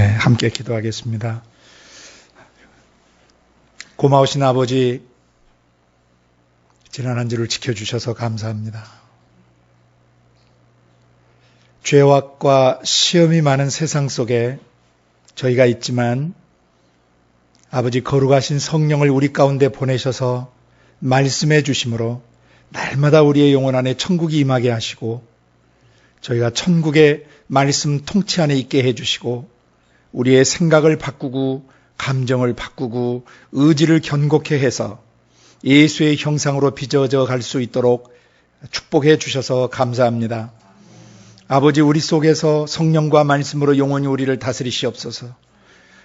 함께 기도하겠습니다. 고마우신 아버지, 지난 한 주를 지켜주셔서 감사합니다. 죄악과 시험이 많은 세상 속에 저희가 있지만 아버지 거룩하신 성령을 우리 가운데 보내셔서 말씀해 주심으로 날마다 우리의 영혼 안에 천국이 임하게 하시고 저희가 천국의 말씀 통치 안에 있게 해주시고 우리의 생각을 바꾸고 감정을 바꾸고 의지를 견고케 해서 예수의 형상으로 빚어져 갈 수 있도록 축복해 주셔서 감사합니다. 아버지, 우리 속에서 성령과 말씀으로 영원히 우리를 다스리시옵소서.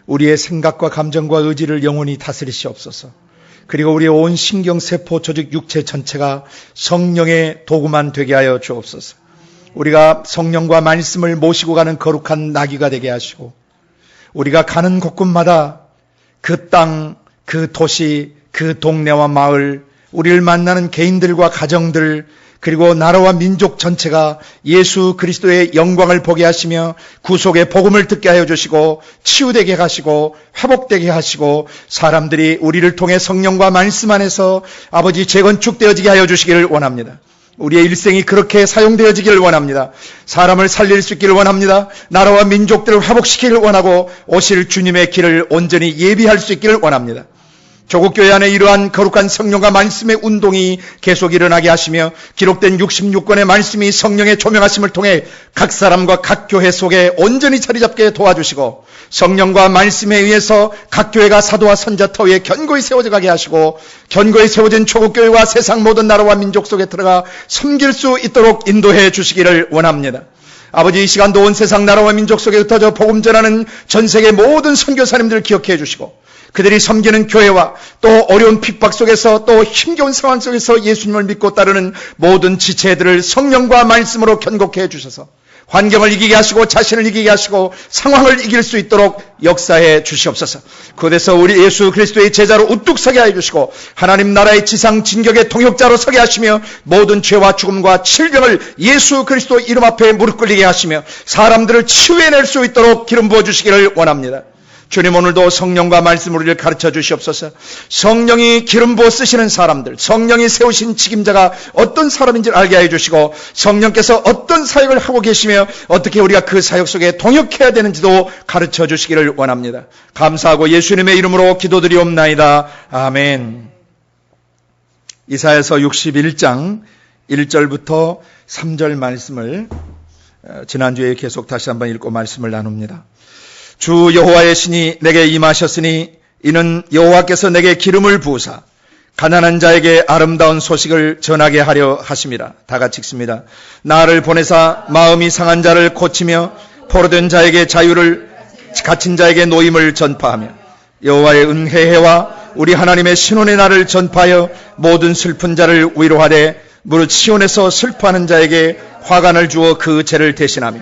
우리의 생각과 감정과 의지를 영원히 다스리시옵소서. 그리고 우리의 온 신경세포 조직 육체 전체가 성령의 도구만 되게 하여 주옵소서. 우리가 성령과 말씀을 모시고 가는 거룩한 나귀가 되게 하시고 우리가 가는 곳곳마다 그 땅, 그 도시, 그 동네와 마을, 우리를 만나는 개인들과 가정들, 그리고 나라와 민족 전체가 예수 그리스도의 영광을 보게 하시며 구속의 복음을 듣게 하여 주시고 치유되게 하시고 회복되게 하시고 사람들이 우리를 통해 성령과 말씀 안에서 아버지 재건축되어지게 하여 주시기를 원합니다. 우리의 일생이 그렇게 사용되어지기를 원합니다. 사람을 살릴 수 있기를 원합니다. 나라와 민족들을 회복시키기를 원하고 오실 주님의 길을 온전히 예비할 수 있기를 원합니다. 조국교회 안에 이러한 거룩한 성령과 말씀의 운동이 계속 일어나게 하시며 기록된 66권의 말씀이 성령의 조명하심을 통해 각 사람과 각 교회 속에 온전히 자리 잡게 도와주시고 성령과 말씀에 의해서 각 교회가 사도와 선자터 위에 견고히 세워져 가게 하시고 견고히 세워진 조국교회와 세상 모든 나라와 민족 속에 들어가 섬길 수 있도록 인도해 주시기를 원합니다. 아버지, 이 시간도 온 세상 나라와 민족 속에 흩어져 복음 전하는 전 세계 모든 선교사님들을 기억해 주시고 그들이 섬기는 교회와 또 어려운 핍박 속에서 또 힘겨운 상황 속에서 예수님을 믿고 따르는 모든 지체들을 성령과 말씀으로 견고케 해주셔서 환경을 이기게 하시고 자신을 이기게 하시고 상황을 이길 수 있도록 역사해 주시옵소서. 그곳에서 우리 예수 그리스도의 제자로 우뚝 서게 해 주시고 하나님 나라의 지상 진격의 통역자로 서게 하시며 모든 죄와 죽음과 질병을 예수 그리스도 이름 앞에 무릎 꿇리게 하시며 사람들을 치유해낼 수 있도록 기름 부어 주시기를 원합니다. 주님, 오늘도 성령과 말씀으로 우리를 가르쳐 주시옵소서. 성령이 기름 부어 쓰시는 사람들, 성령이 세우신 책임자가 어떤 사람인지를 알게 해주시고 성령께서 어떤 사역을 하고 계시며 어떻게 우리가 그 사역 속에 동역해야 되는지도 가르쳐 주시기를 원합니다. 감사하고 예수님의 이름으로 기도드리옵나이다. 아멘. 이사야서 61장 1절부터 3절 말씀을 지난주에 계속 다시 한번 읽고 말씀을 나눕니다. 주 여호와의 신이 내게 임하셨으니 이는 여호와께서 내게 기름을 부으사 가난한 자에게 아름다운 소식을 전하게 하려 하심이라. 다 같이 읽습니다. 나를 보내사 마음이 상한 자를 고치며 포로된 자에게 자유를, 갇힌 자에게 노임을 전파하며 여호와의 은혜와 우리 하나님의 신원의 날을 전파하여 모든 슬픈 자를 위로하되 무릇 시온에서 슬퍼하는 자에게 화관을 주어 그 죄를 대신하며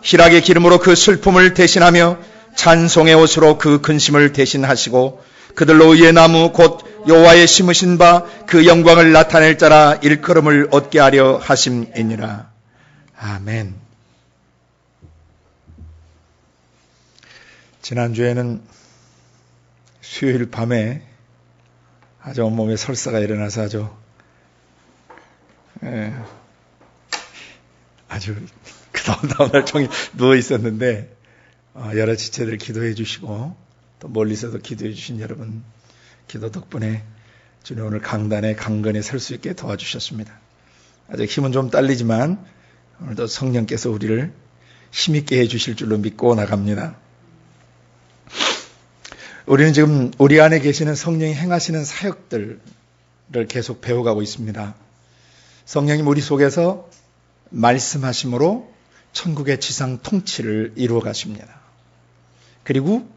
희락의 기름으로 그 슬픔을 대신하며 찬송의 옷으로 그 근심을 대신하시고 그들로 의의 나무 곧 여호와의 심으신 바 그 영광을 나타낼 자라 일컬음을 얻게 하려 하심이니라. 아멘. 지난주에는 수요일 밤에 아주 온몸에 설사가 일어나서 아주 그 다음날 종일 누워 있었는데 여러 지체들 기도해 주시고 또 멀리서도 기도해 주신 여러분 기도 덕분에 주님 오늘 강단에 강건에 설 수 있게 도와주셨습니다. 아직 힘은 좀 딸리지만 오늘도 성령께서 우리를 힘있게 해 주실 줄로 믿고 나갑니다. 우리는 지금 우리 안에 계시는 성령이 행하시는 사역들을 계속 배워가고 있습니다. 성령님 우리 속에서 말씀하심으로 천국의 지상 통치를 이루어 가십니다. 그리고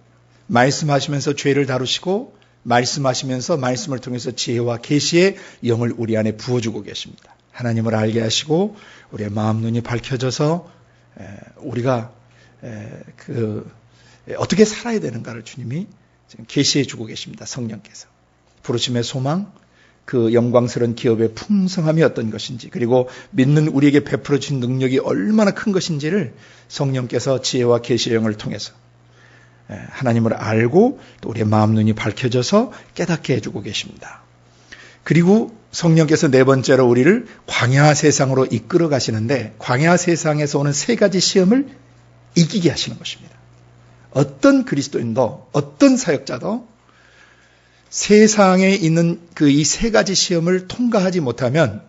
말씀하시면서 죄를 다루시고 말씀하시면서 말씀을 통해서 지혜와 계시의 영을 우리 안에 부어주고 계십니다. 하나님을 알게 하시고 우리의 마음 눈이 밝혀져서 우리가 어떻게 살아야 되는가를 주님이 지금 계시해 주고 계십니다. 성령께서. 부르심의 소망, 그 영광스러운 기업의 풍성함이 어떤 것인지 그리고 믿는 우리에게 베풀어 주신 능력이 얼마나 큰 것인지를 성령께서 지혜와 계시의 영을 통해서 하나님을 알고 또 우리의 마음 눈이 밝혀져서 깨닫게 해주고 계십니다. 그리고 성령께서 네 번째로 우리를 광야 세상으로 이끌어 가시는데 광야 세상에서 오는 세 가지 시험을 이기게 하시는 것입니다. 어떤 그리스도인도 어떤 사역자도 세상에 있는 그 이 세 가지 시험을 통과하지 못하면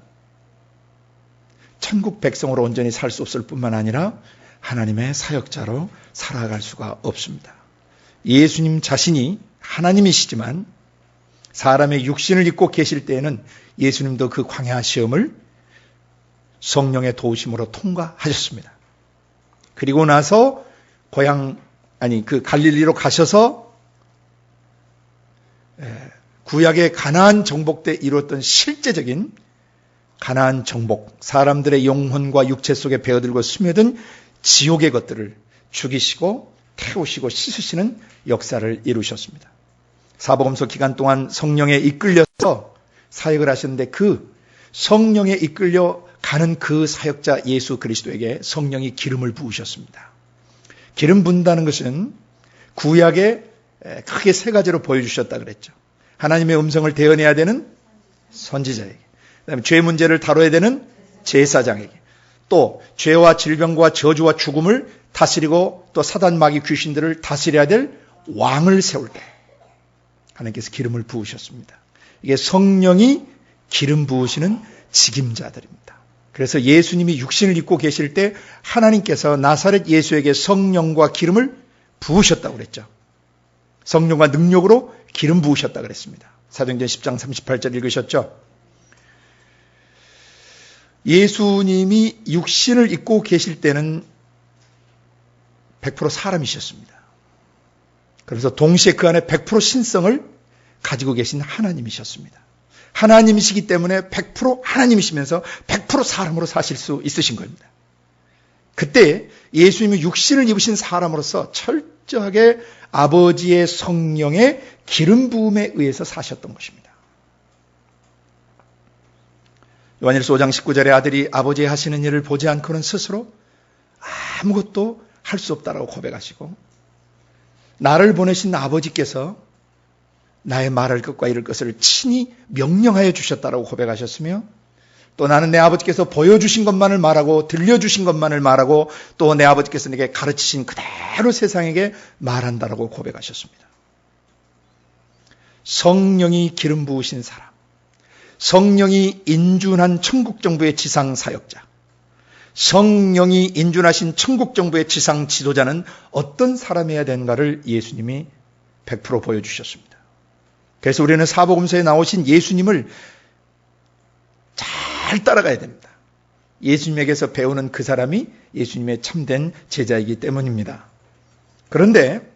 천국 백성으로 온전히 살 수 없을 뿐만 아니라 하나님의 사역자로 살아갈 수가 없습니다. 예수님 자신이 하나님이시지만 사람의 육신을 입고 계실 때에는 예수님도 그 광야 시험을 성령의 도우심으로 통과하셨습니다. 그리고 나서 그 갈릴리로 가셔서 구약의 가나안 정복 때 이루었던 실제적인 가나안 정복, 사람들의 영혼과 육체 속에 배어들고 스며든 지옥의 것들을 죽이시고 태우시고 씻으시는 역사를 이루셨습니다. 사복음서 기간 동안 성령에 이끌려서 사역을 하셨는데 그 성령에 이끌려 가는 그 사역자 예수 그리스도에게 성령이 기름을 부으셨습니다. 기름 부은다는 것은 구약에 크게 세 가지로 보여주셨다 그랬죠. 하나님의 음성을 대언해야 되는 선지자에게, 그다음에 죄 문제를 다뤄야 되는 제사장에게, 또 죄와 질병과 저주와 죽음을 다스리고 또 사단 마귀 귀신들을 다스려야 될 왕을 세울 때 하나님께서 기름을 부으셨습니다. 이게 성령이 기름 부으시는 직임자들입니다. 그래서 예수님이 육신을 입고 계실 때 하나님께서 나사렛 예수에게 성령과 기름을 부으셨다고 그랬죠. 성령과 능력으로 기름 부으셨다고 그랬습니다. 사도행전 10장 38절 읽으셨죠? 예수님이 육신을 입고 계실 때는 100% 사람이셨습니다. 그래서 동시에 그 안에 100% 신성을 가지고 계신 하나님이셨습니다. 하나님이시기 때문에 100% 하나님이시면서 100% 사람으로 사실 수 있으신 겁니다. 그때 예수님이 육신을 입으신 사람으로서 철저하게 아버지의 성령의 기름 부음에 의해서 사셨던 것입니다. 요한일서 5장 19절에 아들이 아버지의 하시는 일을 보지 않고는 스스로 아무것도 할 수 없다라고 고백하시고, 나를 보내신 아버지께서 나의 말할 것과 이룰 것을 친히 명령하여 주셨다라고 고백하셨으며, 또 나는 내 아버지께서 보여주신 것만을 말하고 들려주신 것만을 말하고 또 내 아버지께서 내게 가르치신 그대로 세상에게 말한다라고 고백하셨습니다. 성령이 기름 부으신 사람, 성령이 인준한 천국정부의 지상사역자, 성령이 인준하신 천국정부의 지상 지도자는 어떤 사람이어야 되는가를 예수님이 100% 보여주셨습니다. 그래서 우리는 사복음서에 나오신 예수님을 잘 따라가야 됩니다. 예수님에게서 배우는 그 사람이 예수님의 참된 제자이기 때문입니다. 그런데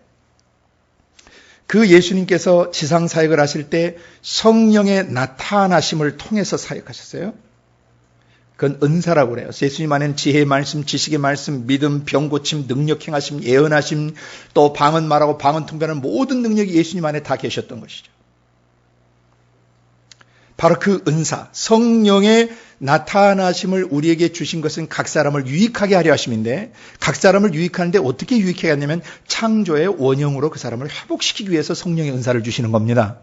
그 예수님께서 지상 사역을 하실 때 성령의 나타나심을 통해서 사역하셨어요. 그건 은사라고 그래요. 예수님 안에는 지혜의 말씀, 지식의 말씀, 믿음, 병고침, 능력 행하심, 예언하심, 또 방언 말하고 방언 통변하는 모든 능력이 예수님 안에 다 계셨던 것이죠. 바로 그 은사, 성령의 나타나심을 우리에게 주신 것은 각 사람을 유익하게 하려 하심인데, 각 사람을 유익하는데 어떻게 유익하게 하냐면 창조의 원형으로 그 사람을 회복시키기 위해서 성령의 은사를 주시는 겁니다.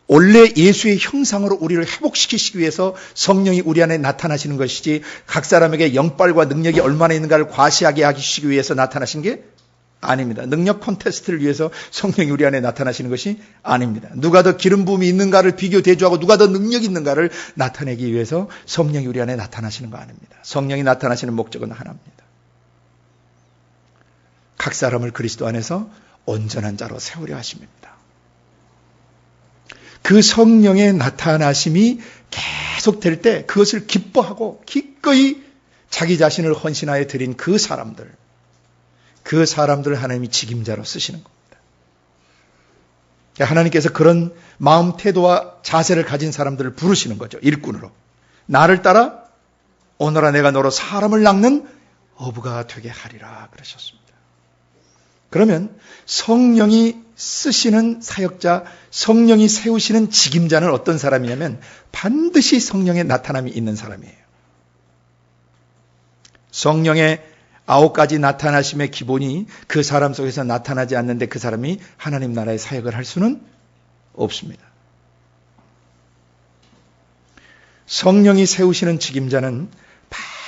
원래 예수의 형상으로 우리를 회복시키시기 위해서 성령이 우리 안에 나타나시는 것이지, 각 사람에게 영빨과 능력이 얼마나 있는가를 과시하게 하시기 위해서 나타나신 게 아닙니다. 능력 콘테스트를 위해서 성령이 우리 안에 나타나시는 것이 아닙니다. 누가 더 기름 부음이 있는가를 비교 대조하고 누가 더 능력이 있는가를 나타내기 위해서 성령이 우리 안에 나타나시는 거 아닙니다. 성령이 나타나시는 목적은 하나입니다. 각 사람을 그리스도 안에서 온전한 자로 세우려 하십니다. 그 성령의 나타나심이 계속될 때 그것을 기뻐하고 기꺼이 자기 자신을 헌신하여 드린 그 사람들을 하나님이 직임자로 쓰시는 겁니다. 하나님께서 그런 마음 태도와 자세를 가진 사람들을 부르시는 거죠. 일꾼으로. 나를 따라 오너라 내가 너로 사람을 낚는 어부가 되게 하리라 그러셨습니다. 그러면 성령이 쓰시는 사역자, 성령이 세우시는 직임자는 어떤 사람이냐면 반드시 성령의 나타남이 있는 사람이에요. 성령의 9가지 나타나심의 기본이 그 사람 속에서 나타나지 않는데 그 사람이 하나님 나라의 사역을 할 수는 없습니다. 성령이 세우시는 직임자는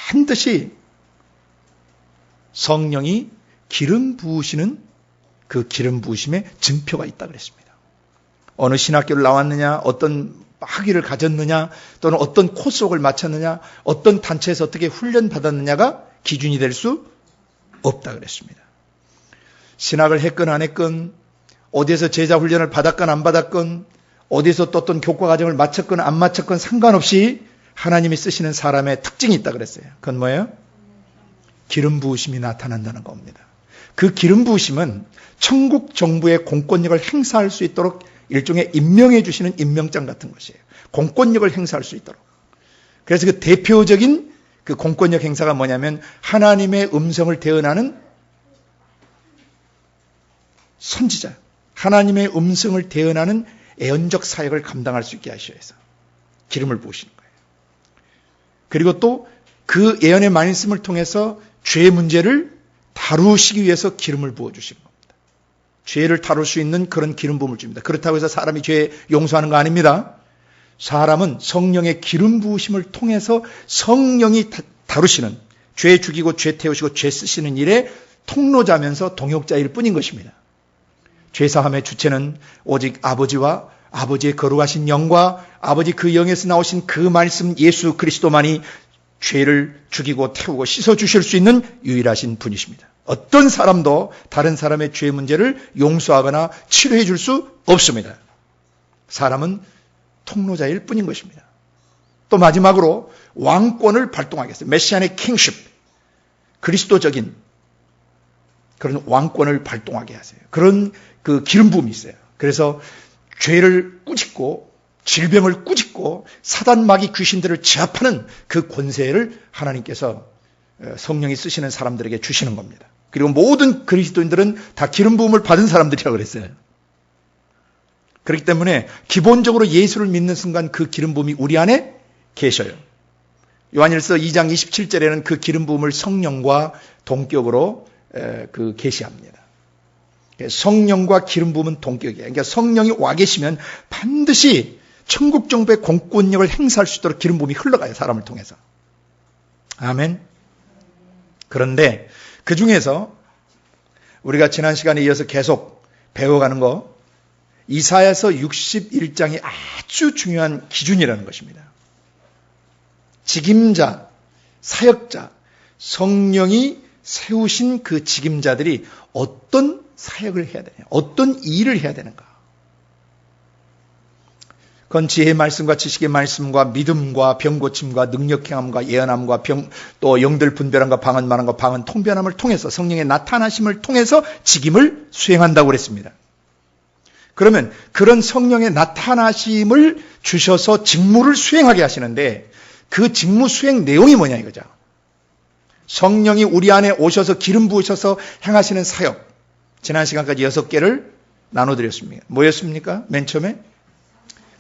반드시 성령이 기름 부으시는 그 기름 부으심의 증표가 있다 그랬습니다. 어느 신학교를 나왔느냐, 어떤 학위를 가졌느냐, 또는 어떤 코스웍을 마쳤느냐, 어떤 단체에서 어떻게 훈련받았느냐가 기준이 될 수 없다 그랬습니다. 신학을 했건 안 했건, 어디에서 제자 훈련을 받았건 안 받았건, 어디에서 또 어떤 교과 과정을 마쳤건 안 마쳤건 상관없이 하나님이 쓰시는 사람의 특징이 있다 그랬어요. 그건 뭐예요? 기름 부으심이 나타난다는 겁니다. 그 기름 부으심은 천국 정부의 공권력을 행사할 수 있도록 일종의 임명해 주시는 임명장 같은 것이에요. 공권력을 행사할 수 있도록. 그래서 그 대표적인 그 공권력 행사가 뭐냐면 하나님의 음성을 대언하는 선지자, 하나님의 음성을 대언하는 애언적 사역을 감당할 수 있게 하셔야 해서 기름을 부으시는 거예요. 그리고 또 그 예언의 말씀을 통해서 죄의 문제를 다루시기 위해서 기름을 부어주시는 겁니다. 죄를 다룰 수 있는 그런 기름 부음을 줍니다. 그렇다고 해서 사람이 죄 용서하는 거 아닙니다. 사람은 성령의 기름 부으심을 통해서 성령이 다루시는, 죄 죽이고 죄 태우시고 죄 쓰시는 일에 통로자면서 동역자일 뿐인 것입니다. 죄사함의 주체는 오직 아버지와 아버지의 거룩하신 영과 아버지 그 영에서 나오신 그 말씀 예수 그리스도만이 죄를 죽이고 태우고 씻어주실 수 있는 유일하신 분이십니다. 어떤 사람도 다른 사람의 죄 문제를 용서하거나 치료해 줄 수 없습니다. 사람은 통로자일 뿐인 것입니다. 또 마지막으로 왕권을 발동하겠어요. 메시안의 킹십, 그리스도적인 그런 왕권을 발동하게 하세요. 그런 그 기름 부음이 있어요. 그래서 죄를 꾸짖고 질병을 꾸짖고 사단 마귀 귀신들을 제압하는 그 권세를 하나님께서 성령이 쓰시는 사람들에게 주시는 겁니다. 그리고 모든 그리스도인들은 다 기름 부음을 받은 사람들이라고 그랬어요. 그렇기 때문에 기본적으로 예수를 믿는 순간 그 기름 부음이 우리 안에 계셔요. 요한일서 2장 27절에는 그 기름 부음을 성령과 동격으로 그 계시합니다. 성령과 기름 부음은 동격이에요. 그러니까 성령이 와 계시면 반드시 천국 정부의 공권력을 행사할 수 있도록 기름 부음이 흘러가요. 사람을 통해서. 아멘. 그런데 그 중에서 우리가 지난 시간에 이어서 계속 배워가는 거 이사야서 61장이 아주 중요한 기준이라는 것입니다. 직임자, 사역자, 성령이 세우신 그 직임자들이 어떤 사역을 해야 되냐, 어떤 일을 해야 되는가. 그건 지혜의 말씀과 지식의 말씀과 믿음과 병고침과 능력행함과 예언함과 또 영들 분별함과 방언 말함과 방언 통변함을 통해서 성령의 나타나심을 통해서 직임을 수행한다고 그랬습니다. 그러면 그런 성령의 나타나심을 주셔서 직무를 수행하게 하시는데 그 직무 수행 내용이 뭐냐 이거죠. 성령이 우리 안에 오셔서 기름 부으셔서 행하시는 사역. 지난 시간까지 6개를 나눠드렸습니다. 뭐였습니까? 맨 처음에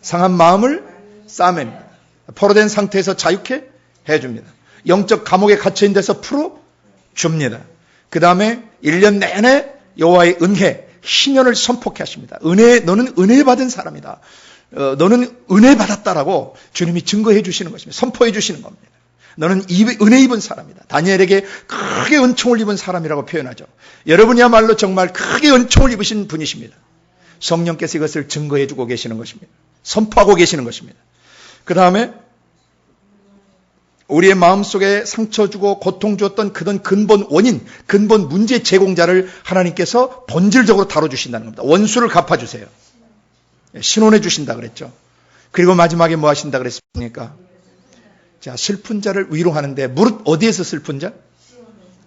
상한 마음을 싸맵니다. 포로된 상태에서 자유케 해줍니다. 영적 감옥에 갇혀있는 데서 풀어줍니다. 그 다음에 1년 내내 여호와의 은혜, 희년을 선포케 하십니다. 너는 은혜 받은 사람이다. 너는 은혜 받았다라고 주님이 증거해 주시는 것입니다. 선포해 주시는 겁니다. 너는 은혜 입은 사람이다. 다니엘에게 크게 은총을 입은 사람이라고 표현하죠. 여러분이야말로 정말 크게 은총을 입으신 분이십니다. 성령께서 이것을 증거해 주고 계시는 것입니다. 선포하고 계시는 것입니다. 그 다음에 우리의 마음속에 상처 주고 고통 주었던 그런 근본 원인, 근본 문제 제공자를 하나님께서 본질적으로 다뤄주신다는 겁니다. 원수를 갚아주세요. 신원해 주신다 그랬죠. 그리고 마지막에 뭐 하신다 그랬습니까? 자, 슬픈 자를 위로하는데 무릇 어디에서 슬픈 자?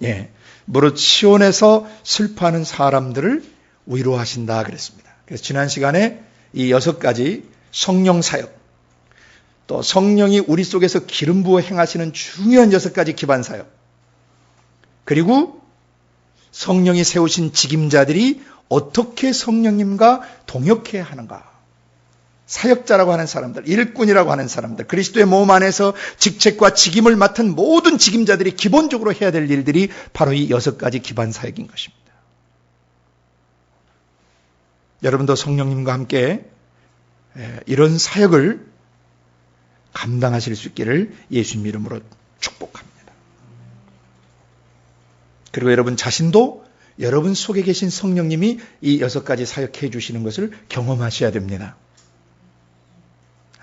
예, 무릇 시온에서 슬퍼하는 사람들을 위로하신다 그랬습니다. 그래서 지난 시간에 이 6가지 성령 사역, 또 성령이 우리 속에서 기름 부어 행하시는 중요한 6가지 기반 사역, 그리고 성령이 세우신 직임자들이 어떻게 성령님과 동역해야 하는가, 사역자라고 하는 사람들, 일꾼이라고 하는 사람들, 그리스도의 몸 안에서 직책과 직임을 맡은 모든 직임자들이 기본적으로 해야 될 일들이 바로 이 6가지 기반 사역인 것입니다. 여러분도 성령님과 함께 이런 사역을 감당하실 수 있기를 예수님 이름으로 축복합니다. 그리고 여러분 자신도 여러분 속에 계신 성령님이 이 6가지 사역해 주시는 것을 경험하셔야 됩니다.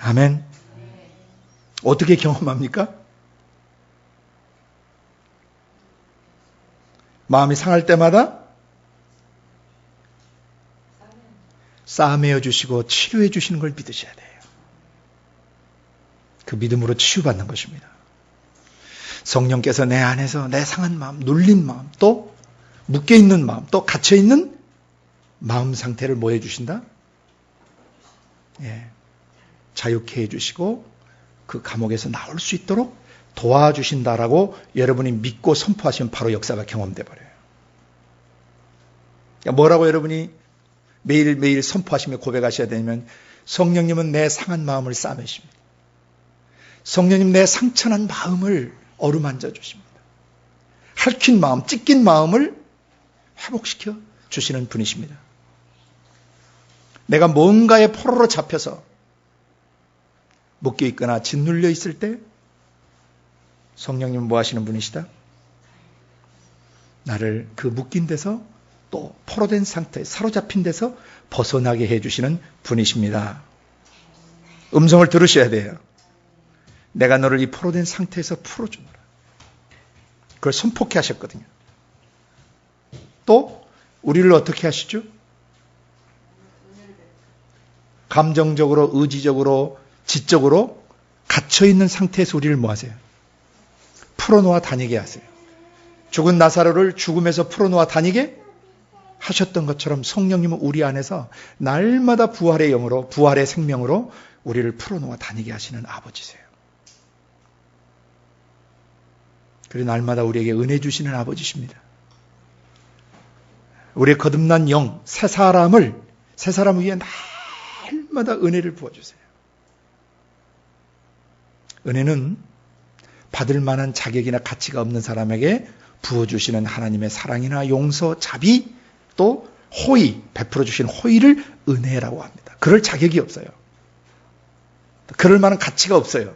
아멘. 어떻게 경험합니까? 마음이 상할 때마다 싸매어 주시고 치료해 주시는 걸 믿으셔야 돼요. 그 믿음으로 치유받는 것입니다. 성령께서 내 안에서 내 상한 마음, 눌린 마음, 또 묶여있는 마음, 또 갇혀있는 마음 상태를 뭐 해주신다? 자유케 해주시고 그 감옥에서 나올 수 있도록 도와주신다라고 여러분이 믿고 선포하시면 바로 역사가 경험돼 버려요. 뭐라고 여러분이 매일매일 선포하시며 고백하셔야 되냐면 성령님은 내 상한 마음을 싸매십니다. 성령님 내 상처난 마음을 어루만져 주십니다. 핥힌 마음, 찢긴 마음을 회복시켜 주시는 분이십니다. 내가 뭔가에 포로로 잡혀서 묶여있거나 짓눌려 있을 때 성령님은 뭐 하시는 분이시다? 나를 그 묶인 데서 또 포로된 상태, 사로잡힌 데서 벗어나게 해주시는 분이십니다. 음성을 들으셔야 돼요. 내가 너를 이 포로된 상태에서 풀어주노라. 그걸 선포케 하셨거든요. 또 우리를 어떻게 하시죠? 감정적으로, 의지적으로, 지적으로 갇혀있는 상태에서 우리를 뭐 하세요? 풀어놓아 다니게 하세요. 죽은 나사로를 죽음에서 풀어놓아 다니게 하셨던 것처럼 성령님은 우리 안에서 날마다 부활의 영으로, 부활의 생명으로 우리를 풀어놓아 다니게 하시는 아버지세요. 그리고 날마다 우리에게 은혜 주시는 아버지십니다. 우리의 거듭난 영, 새 사람 위에 날마다 은혜를 부어주세요. 은혜는 받을 만한 자격이나 가치가 없는 사람에게 부어주시는 하나님의 사랑이나 용서, 자비, 또 호의, 베풀어 주시는 호의를 은혜라고 합니다. 그럴 자격이 없어요. 그럴 만한 가치가 없어요.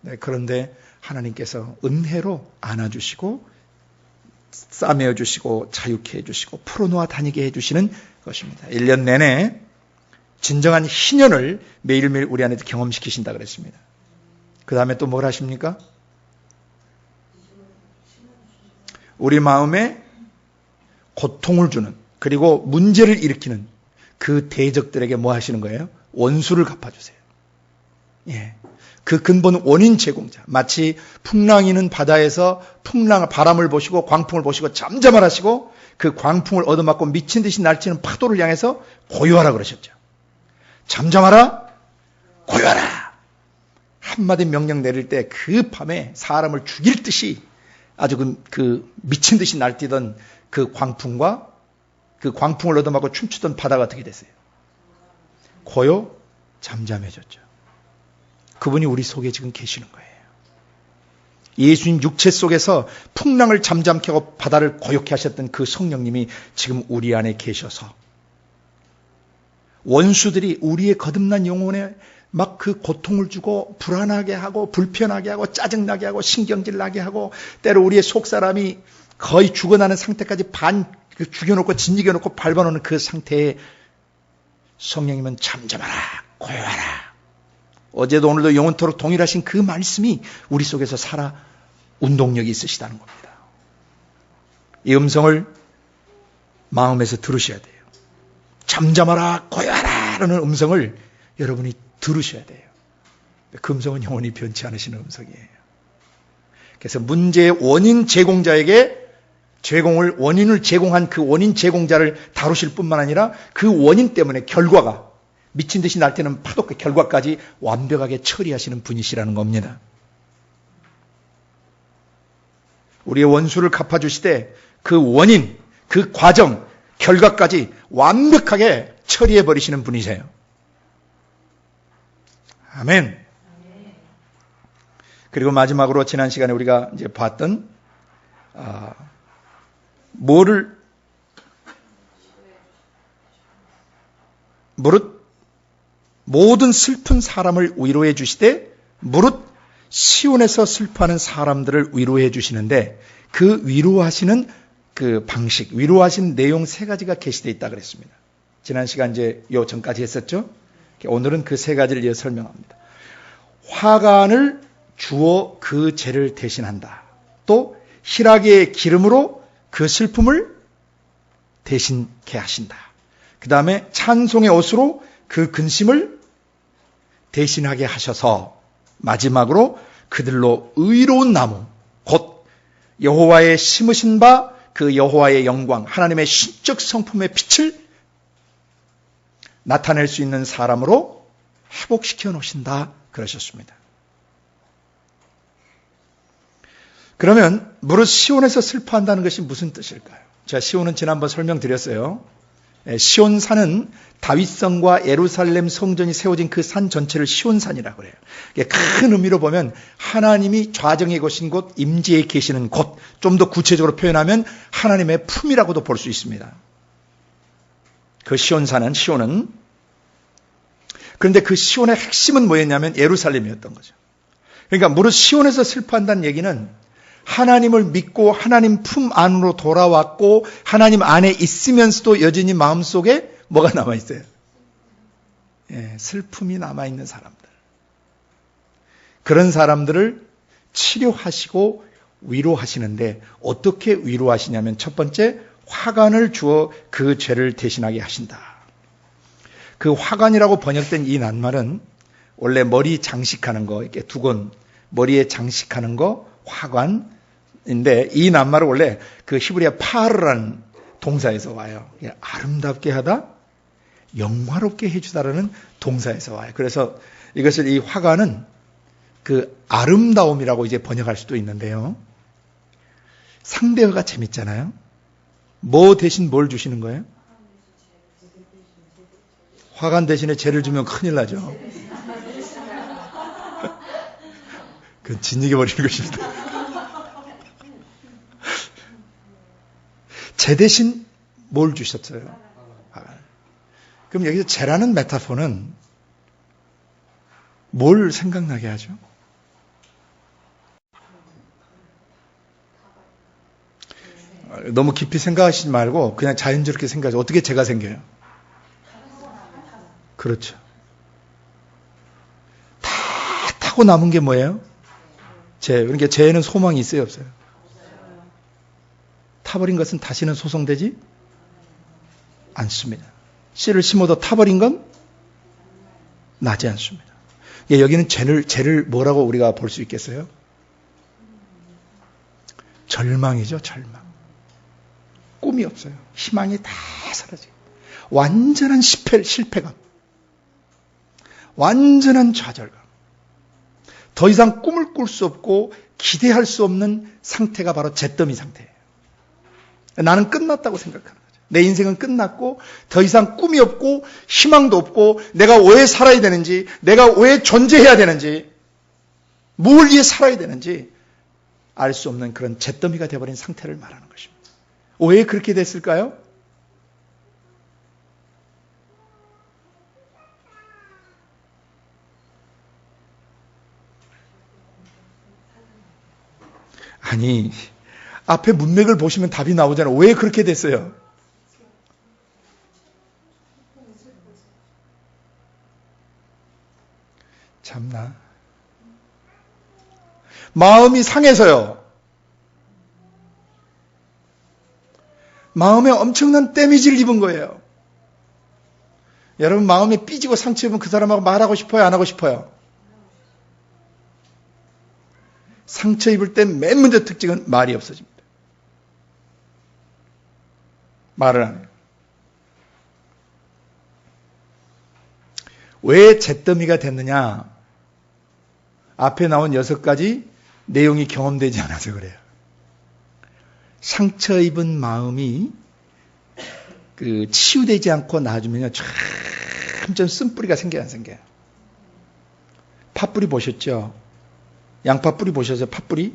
네, 그런데 하나님께서 은혜로 안아주시고 싸매어 주시고 자유케 해주시고 풀어놓아 다니게 해주시는 것입니다. 1년 내내 진정한 희년을 매일매일 우리 안에서 경험시키신다 그랬습니다. 그 다음에 또 뭘 하십니까? 우리 마음에 고통을 주는, 그리고 문제를 일으키는 그 대적들에게 뭐 하시는 거예요? 원수를 갚아주세요. 그 근본 원인 제공자, 마치 풍랑이는 바다에서 바람을 보시고 광풍을 보시고 잠잠하라 하시고 그 광풍을 얻어맞고 미친 듯이 날치는 파도를 향해서 고요하라 그러셨죠. 잠잠하라, 고요하라. 한마디 명령 내릴 때 그 밤에 사람을 죽일 듯이 아주 그 미친 듯이 날뛰던 그 광풍과 그 광풍을 얻어맞고 춤추던 바다가 어떻게 됐어요? 고요, 잠잠해졌죠. 그분이 우리 속에 지금 계시는 거예요. 예수님 육체 속에서 풍랑을 잠잠케 하고 바다를 고요케 하셨던 그 성령님이 지금 우리 안에 계셔서 원수들이 우리의 거듭난 영혼에 막 그 고통을 주고 불안하게 하고 불편하게 하고 짜증나게 하고 신경질 나게 하고 때로 우리의 속사람이 거의 죽어나는 상태까지 죽여놓고 진지겨놓고 밟아놓는 그 상태에 성령님은 잠잠하라, 고요하라. 어제도 오늘도 영원토록 동일하신 그 말씀이 우리 속에서 살아 운동력이 있으시다는 겁니다. 이 음성을 마음에서 들으셔야 돼요. 잠잠하라, 고요하라 라는 음성을 여러분이 들으셔야 돼요. 그 음성은 영원히 변치 않으시는 음성이에요. 그래서 문제의 원인 제공자에게 원인을 제공한 그 원인 제공자를 다루실 뿐만 아니라 그 원인 때문에 결과가 미친 듯이 날뛰는 파도 그 결과까지 완벽하게 처리하시는 분이시라는 겁니다. 우리의 원수를 갚아주시되 그 원인, 그 과정, 결과까지 완벽하게 처리해버리시는 분이세요. 아멘. 그리고 마지막으로 지난 시간에 우리가 이제 봤던 무릇 모든 슬픈 사람을 위로해 주시되 무릇 시온에서 슬퍼하는 사람들을 위로해 주시는데 그 위로하시는 그 방식, 위로하신 내용 세 가지가 게시되어 있다 그랬습니다. 지난 시간 이제 요 전까지 했었죠. 오늘은 그 세 가지를 이어 설명합니다. 화관을 주어 그 죄를 대신한다. 또 희락의 기름으로 그 슬픔을 대신케 하신다. 그 다음에 찬송의 옷으로 그 근심을 대신하게 하셔서 마지막으로 그들로 의로운 나무 곧 여호와의 심으신 바 그 여호와의 영광 하나님의 신적 성품의 빛을 나타낼 수 있는 사람으로 회복시켜 놓으신다 그러셨습니다. 그러면 무릇 시온에서 슬퍼한다는 것이 무슨 뜻일까요? 제가 시온은 지난번 설명드렸어요. 시온산은 다윗성과 예루살렘 성전이 세워진 그 산 전체를 시온산이라고 그래요. 큰 의미로 보면 하나님이 좌정의 곳인 곳, 임재에 계시는 곳, 좀 더 구체적으로 표현하면 하나님의 품이라고도 볼 수 있습니다. 그 시온산은 그런데 그 시온의 핵심은 뭐였냐면 예루살렘이었던 거죠. 그러니까 무릇 시온에서 슬퍼한다는 얘기는 하나님을 믿고 하나님 품 안으로 돌아왔고 하나님 안에 있으면서도 여전히 마음속에 뭐가 남아있어요? 슬픔이 남아있는 사람들. 그런 사람들을 치료하시고 위로하시는데 어떻게 위로하시냐면 첫 번째 화관을 주어 그 죄를 대신하게 하신다. 그 화관이라고 번역된 이 낱말은 원래 머리 장식하는 거, 이렇게 두건 머리에 장식하는 거 화관인데 이 낱말은 원래 그 히브리어 파르라는 동사에서 와요. 아름답게 하다, 영화롭게 해주다라는 동사에서 와요. 그래서 이것을 이 화관은 그 아름다움이라고 이제 번역할 수도 있는데요. 상대어가 재밌잖아요. 뭐 대신 뭘 주시는 거예요? 화관 대신에 죄를 주면 큰일 나죠. 그건 진리게 버리는 것입니다. 죄 대신 뭘 주셨어요? 그럼 여기서 죄라는 메타포는 뭘 생각나게 하죠? 너무 깊이 생각하시지 말고 그냥 자연스럽게 생각하세요. 어떻게 죄가 생겨요? 그렇죠. 다 타고 남은 게 뭐예요? 죄. 그러니까 죄에는 소망이 있어요, 없어요? 타버린 것은 다시는 소송되지 않습니다. 씨를 심어도 타버린 건 나지 않습니다. 여기는 죄를 뭐라고 우리가 볼 수 있겠어요? 절망이죠, 절망. 꿈이 없어요. 희망이 다 사라지고. 완전한 실패감. 완전한 좌절감. 더 이상 꿈을 꿀 수 없고 기대할 수 없는 상태가 바로 잿더미 상태예요. 나는 끝났다고 생각하는 거죠. 내 인생은 끝났고 더 이상 꿈이 없고 희망도 없고 내가 왜 살아야 되는지, 내가 왜 존재해야 되는지, 뭘 위해 살아야 되는지 알 수 없는 그런 잿더미가 되어버린 상태를 말하는 것입니다. 왜 그렇게 됐을까요? 아니, 앞에 문맥을 보시면 답이 나오잖아요. 왜 그렇게 됐어요? 참나. 마음이 상해서요. 마음에 엄청난 데미지를 입은 거예요. 여러분 마음에 삐지고 상처 입으면 그 사람하고 말하고 싶어요? 안 하고 싶어요? 상처 입을 때 맨 먼저 특징은 말이 없어집니다. 말을 안 해요. 왜 잿더미가 됐느냐? 앞에 나온 6가지 내용이 경험되지 않아서 그래요. 상처 입은 마음이 치유되지 않고 놔주면요, 점점 쓴뿌리가 생겨요, 안 생겨요? 팥뿌리 보셨죠? 양파 뿌리 보셨어요? 팥뿌리?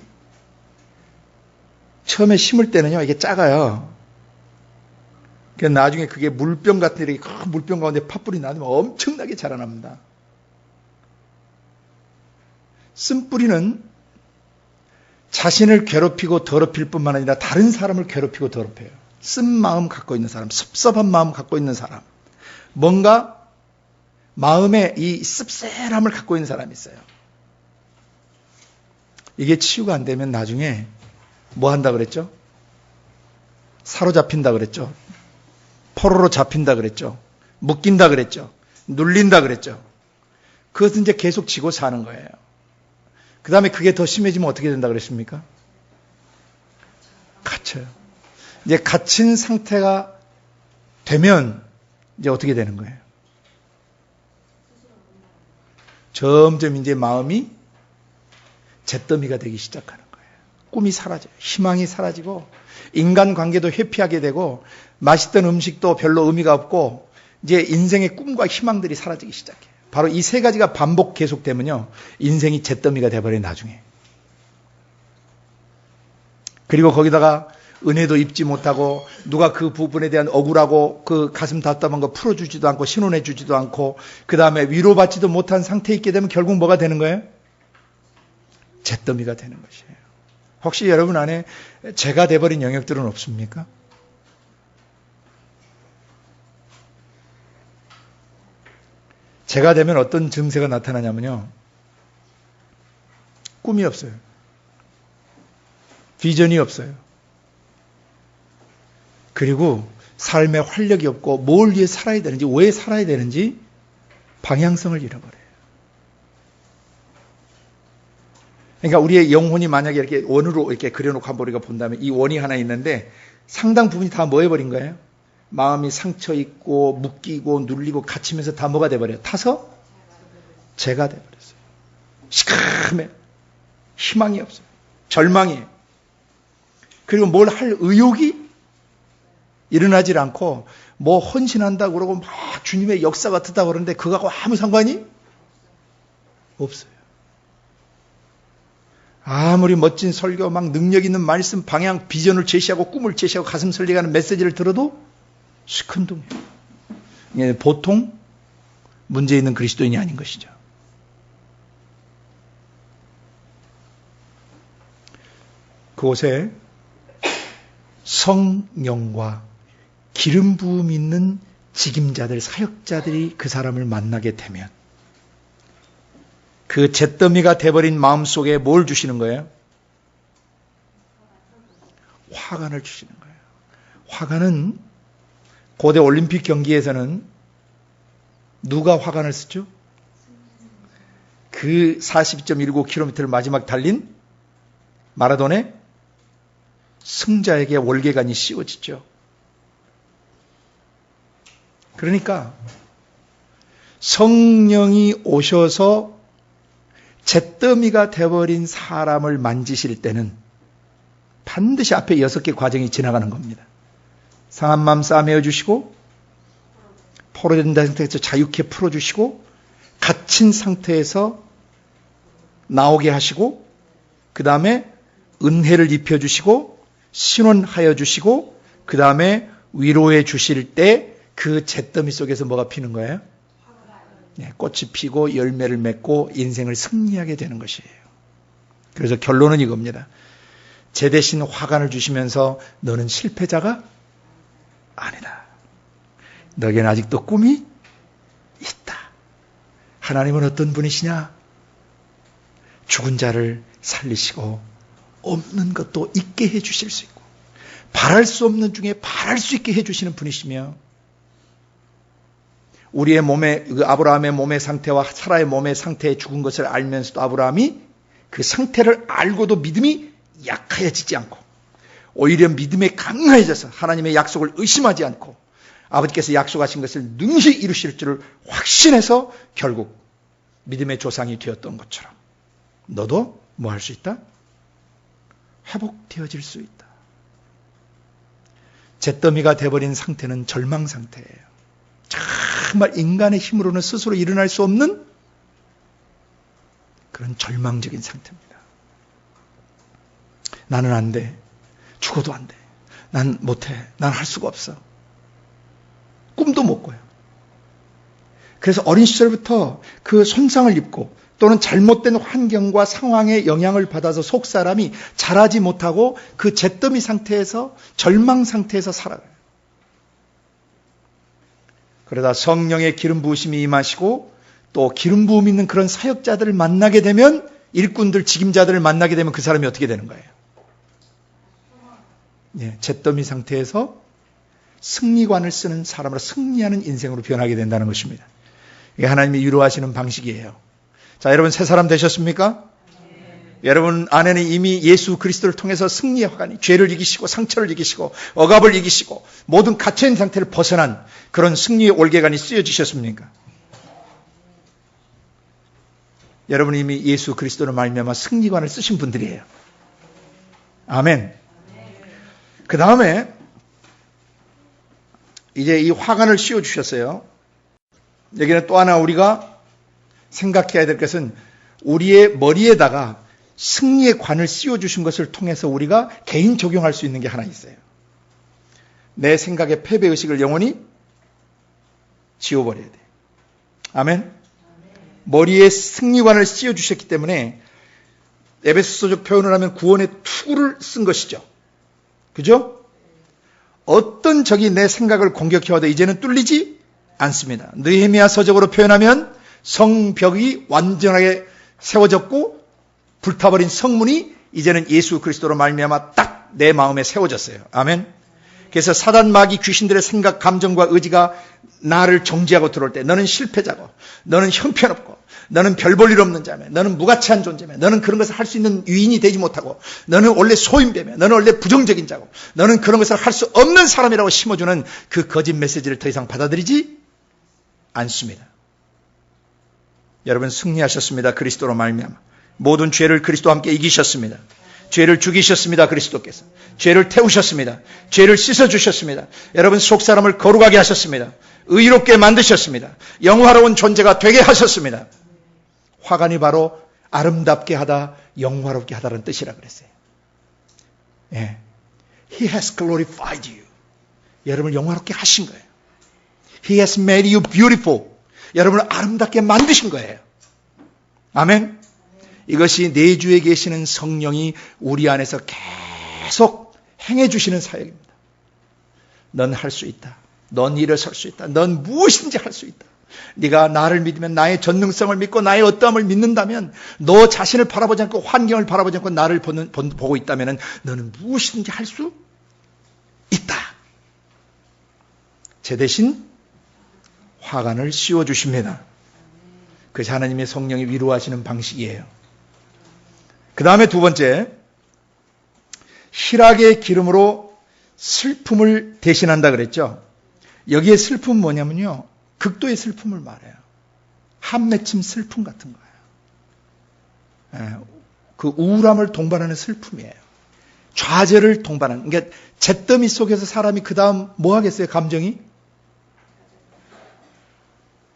처음에 심을 때는요, 이게 작아요. 그래서 나중에 그게 물병 같은 이렇게 큰 물병 가운데 팥뿌리 놔두면 엄청나게 자라납니다. 쓴뿌리는 자신을 괴롭히고 더럽힐 뿐만 아니라 다른 사람을 괴롭히고 더럽혀요. 쓴 마음 갖고 있는 사람, 섭섭한 마음 갖고 있는 사람, 뭔가 마음에 이 씁쓸함을 갖고 있는 사람이 있어요. 이게 치유가 안 되면 나중에 뭐 한다 그랬죠? 사로잡힌다 그랬죠? 포로로 잡힌다 그랬죠? 묶인다 그랬죠? 눌린다 그랬죠? 그것은 이제 계속 지고 사는 거예요. 그 다음에 그게 더 심해지면 어떻게 된다 그랬습니까? 갇혀요. 이제 갇힌 상태가 되면 이제 어떻게 되는 거예요? 점점 이제 마음이 잿더미가 되기 시작하는 거예요. 꿈이 사라져요. 희망이 사라지고 인간관계도 회피하게 되고 맛있던 음식도 별로 의미가 없고 이제 인생의 꿈과 희망들이 사라지기 시작해요. 바로 이 세 가지가 반복 계속되면요. 인생이 잿더미가 돼버려요. 나중에. 그리고 거기다가 은혜도 입지 못하고 누가 그 부분에 대한 억울하고 그 가슴 답답한 거 풀어주지도 않고 신원해 주지도 않고 그 다음에 위로받지도 못한 상태에 있게 되면 결국 뭐가 되는 거예요? 잿더미가 되는 것이에요. 혹시 여러분 안에 죄가 돼버린 영역들은 없습니까? 죄가 되면 어떤 증세가 나타나냐면요. 꿈이 없어요. 비전이 없어요. 그리고 삶에 활력이 없고 뭘 위해 살아야 되는지 왜 살아야 되는지 방향성을 잃어버려요. 그러니까 우리의 영혼이 만약에 이렇게 원으로 이렇게 그려놓고 한번 우리가 본다면 이 원이 하나 있는데 상당 부분이 다 뭐 해버린 거예요? 마음이 상처 있고 묶이고 눌리고 갇히면서 다 뭐가 돼버려요? 타서 죄가 돼버렸어요. 시커매. 희망이 없어요. 절망이에요. 그리고 뭘 할 의욕이 일어나질 않고 뭐 헌신한다고 그러고 막 주님의 역사가 뜨다고 그러는데 그거하고 아무 상관이 없어요. 아무리 멋진 설교, 막 능력 있는 말씀, 방향, 비전을 제시하고 꿈을 제시하고 가슴 설레가는 메시지를 들어도 시큰둥해요. 보통 문제 있는 그리스도인이 아닌 것이죠. 그곳에 성령과 기름 부음 있는 직임자들, 사역자들이 그 사람을 만나게 되면 그 잿더미가 돼버린 마음속에 뭘 주시는 거예요? 화관을 주시는 거예요. 화관은 고대 올림픽 경기에서는 누가 화관을 쓰죠? 그 42.19km를 마지막 달린 마라톤의 승자에게 월계관이 씌워지죠. 그러니까 성령이 오셔서 잿더미가 되어버린 사람을 만지실 때는 반드시 앞에 6개 과정이 지나가는 겁니다. 상한 마음 싸매어 주시고 포로된 상태에서 자유케 풀어주시고 갇힌 상태에서 나오게 하시고 그 다음에 은혜를 입혀주시고 신원하여 주시고 그 다음에 위로해 주실 때 그 잿더미 속에서 뭐가 피는 거예요? 네, 꽃이 피고 열매를 맺고 인생을 승리하게 되는 것이에요. 그래서 결론은 이겁니다. 제 대신 화관을 주시면서 너는 실패자가 아니다. 너에게는 아직도 꿈이 있다. 하나님은 어떤 분이시냐? 죽은 자를 살리시고 없는 것도 있게 해주실 수 있고 바랄 수 없는 중에 바랄 수 있게 해주시는 분이시며 우리의 몸의 아브라함의 몸의 상태와 사라의 몸의 상태에 죽은 것을 알면서도 아브라함이 그 상태를 알고도 믿음이 약해지지 않고 오히려 믿음에 강해져서 하나님의 약속을 의심하지 않고 아버지께서 약속하신 것을 능히 이루실 줄을 확신해서 결국 믿음의 조상이 되었던 것처럼 너도 뭐 할 수 있다? 회복되어질 수 있다. 잿더미가 돼버린 상태는 절망 상태예요. 정말 인간의 힘으로는 스스로 일어날 수 없는 그런 절망적인 상태입니다. 나는 안 돼. 죽어도 안 돼. 난 못해. 난 할 수가 없어. 꿈도 못 꿔요. 그래서 어린 시절부터 그 손상을 입고 또는 잘못된 환경과 상황에 영향을 받아서 속 사람이 자라지 못하고 그 잿더미 상태에서 절망 상태에서 살아가요. 그러다 성령의 기름 부으심이 임하시고 또 기름 부음 있는 그런 사역자들을 만나게 되면 일꾼들, 직임자들을 만나게 되면 그 사람이 어떻게 되는 거예요? 잿더미 상태에서 승리관을 쓰는 사람으로 승리하는 인생으로 변하게 된다는 것입니다. 이게 하나님이 위로하시는 방식이에요. 자, 여러분 새 사람 되셨습니까? 여러분 안에는 이미 예수 그리스도를 통해서 승리의 화관이 죄를 이기시고 상처를 이기시고 억압을 이기시고 모든 갇혀있는 상태를 벗어난 그런 승리의 올개관이 쓰여지셨습니까? 여러분이 이미 예수 그리스도를 말미암아 승리관을 쓰신 분들이에요. 아멘. 그 다음에 이제 이 화관을 씌워주셨어요. 여기는 또 하나 우리가 생각해야 될 것은 우리의 머리에다가 승리의 관을 씌워주신 것을 통해서 우리가 개인 적용할 수 있는 게 하나 있어요. 내 생각의 패배의식을 영원히 지워버려야 돼. 아멘. 머리에 승리관을 씌워주셨기 때문에 에베소서적 표현을 하면 구원의 투구를 쓴 것이죠. 그죠? 어떤 적이 내 생각을 공격해와도 이제는 뚫리지 않습니다. 느헤미야 서적으로 표현하면 성벽이 완전하게 세워졌고 불타버린 성문이 이제는 예수 그리스도로 말미암아 딱 내 마음에 세워졌어요. 아멘. 그래서 사단 마귀 귀신들의 생각, 감정과 의지가 나를 정지하고 들어올 때 너는 실패자고 너는 형편없고 너는 별 볼 일 없는 자며 너는 무가치한 존재며 너는 그런 것을 할 수 있는 유인이 되지 못하고 너는 원래 소인배며 너는 원래 부정적인 자고 너는 그런 것을 할 수 없는 사람이라고 심어주는 그 거짓 메시지를 더 이상 받아들이지 않습니다. 여러분 승리하셨습니다. 그리스도로 말미암아 모든 죄를 그리스도와 함께 이기셨습니다. 죄를 죽이셨습니다. 그리스도께서 죄를 태우셨습니다. 죄를 씻어주셨습니다. 여러분 속사람을 거룩하게 하셨습니다. 의롭게 만드셨습니다. 영화로운 존재가 되게 하셨습니다. 화관이 바로 아름답게 하다, 영화롭게 하다는 뜻이라 그랬어요. 예. He has glorified you. 여러분을 영화롭게 하신 거예요. He has made you beautiful. 여러분을 아름답게 만드신 거예요. 아멘. 이것이 내주에 계시는 성령이 우리 안에서 계속 행해 주시는 사역입니다. 넌 할 수 있다. 넌 일어설 수 있다. 넌 무엇인지 할 수 있다. 네가 나를 믿으면 나의 전능성을 믿고 나의 어떠함을 믿는다면 너 자신을 바라보지 않고 환경을 바라보지 않고 나를 보고 있다면 너는 무엇이든지 할 수 있다. 제 대신 화관을 씌워주십니다. 그것이 하나님의 성령이 위로하시는 방식이에요. 그 다음에 두 번째, 희락의 기름으로 슬픔을 대신한다 그랬죠. 여기에 슬픔은 뭐냐면요. 극도의 슬픔을 말해요. 한 맺힘 슬픔 같은 거예요. 그 우울함을 동반하는 슬픔이에요. 좌절을 동반하는. 그러니까 잿더미 속에서 사람이 그 다음 뭐 하겠어요? 감정이?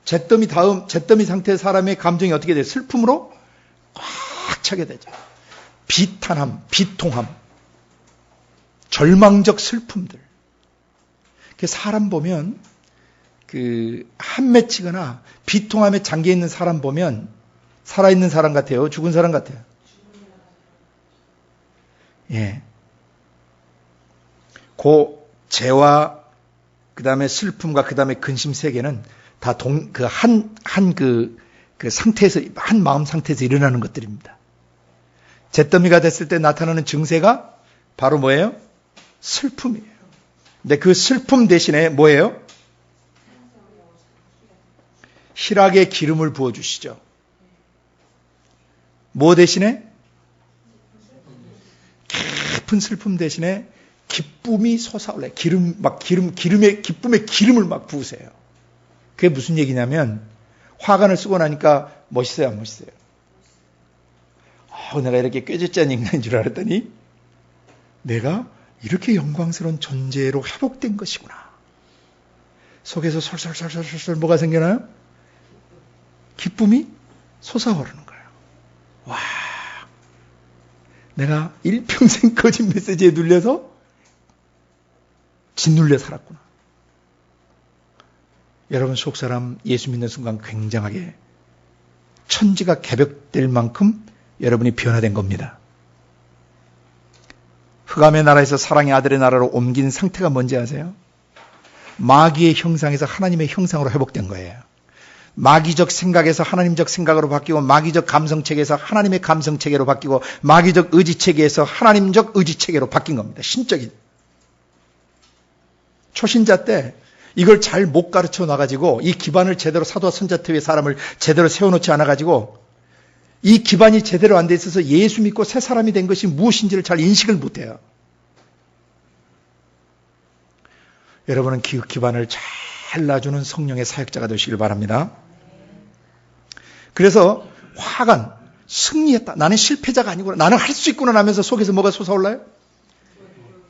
잿더미 상태의 사람의 감정이 어떻게 돼요? 슬픔으로 꽉 차게 되죠. 비탄함, 비통함, 절망적 슬픔들. 사람 보면 한맺히거나 비통함에 잠겨 있는 사람 보면 살아있는 사람 같아요? 죽은 사람 같아요? 예. 그 죄와 그 다음에 슬픔과 그 다음에 근심 세계는 다 그 상태에서, 한 마음 상태에서 일어나는 것들입니다. 잿더미가 됐을 때 나타나는 증세가 바로 뭐예요? 슬픔이에요. 근데 그 슬픔 대신에 뭐예요? 희락의 기름을 부어주시죠. 뭐 대신에? 깊은 슬픔 대신에 기쁨이 솟아올라요. 기쁨의 기름을 막 부으세요. 그게 무슨 얘기냐면, 화관을 쓰고 나니까 멋있어요, 안 멋있어요? 내가 이렇게 꾀죄짠 인간인 줄 알았더니, 내가 이렇게 영광스러운 존재로 회복된 것이구나. 속에서 솔솔 뭐가 생겨나요? 기쁨이 솟아오르는 거예요. 내가 일평생 거짓 메시지에 눌려서 짓눌려 살았구나. 여러분 속사람 예수 믿는 순간 굉장하게 천지가 개벽될 만큼 여러분이 변화된 겁니다. 흑암의 나라에서 사랑의 아들의 나라로 옮긴 상태가 뭔지 아세요? 마귀의 형상에서 하나님의 형상으로 회복된 거예요. 마귀적 생각에서 하나님적 생각으로 바뀌고 마귀적 감성체계에서 하나님의 감성체계로 바뀌고 마귀적 의지체계에서 하나님적 의지체계로 바뀐 겁니다. 신적인. 초신자 때 이걸 잘 못 가르쳐 놔가지고 이 기반을 제대로 사도와 선자태의 사람을 제대로 세워놓지 않아가지고 이 기반이 제대로 안 돼 있어서 예수 믿고 새 사람이 된 것이 무엇인지를 잘 인식을 못해요. 여러분은 그 기반을 잘 놔주는 성령의 사역자가 되시길 바랍니다. 그래서 화관, 승리했다. 나는 실패자가 아니구나. 나는 할 수 있구나 하면서 속에서 뭐가 솟아올라요?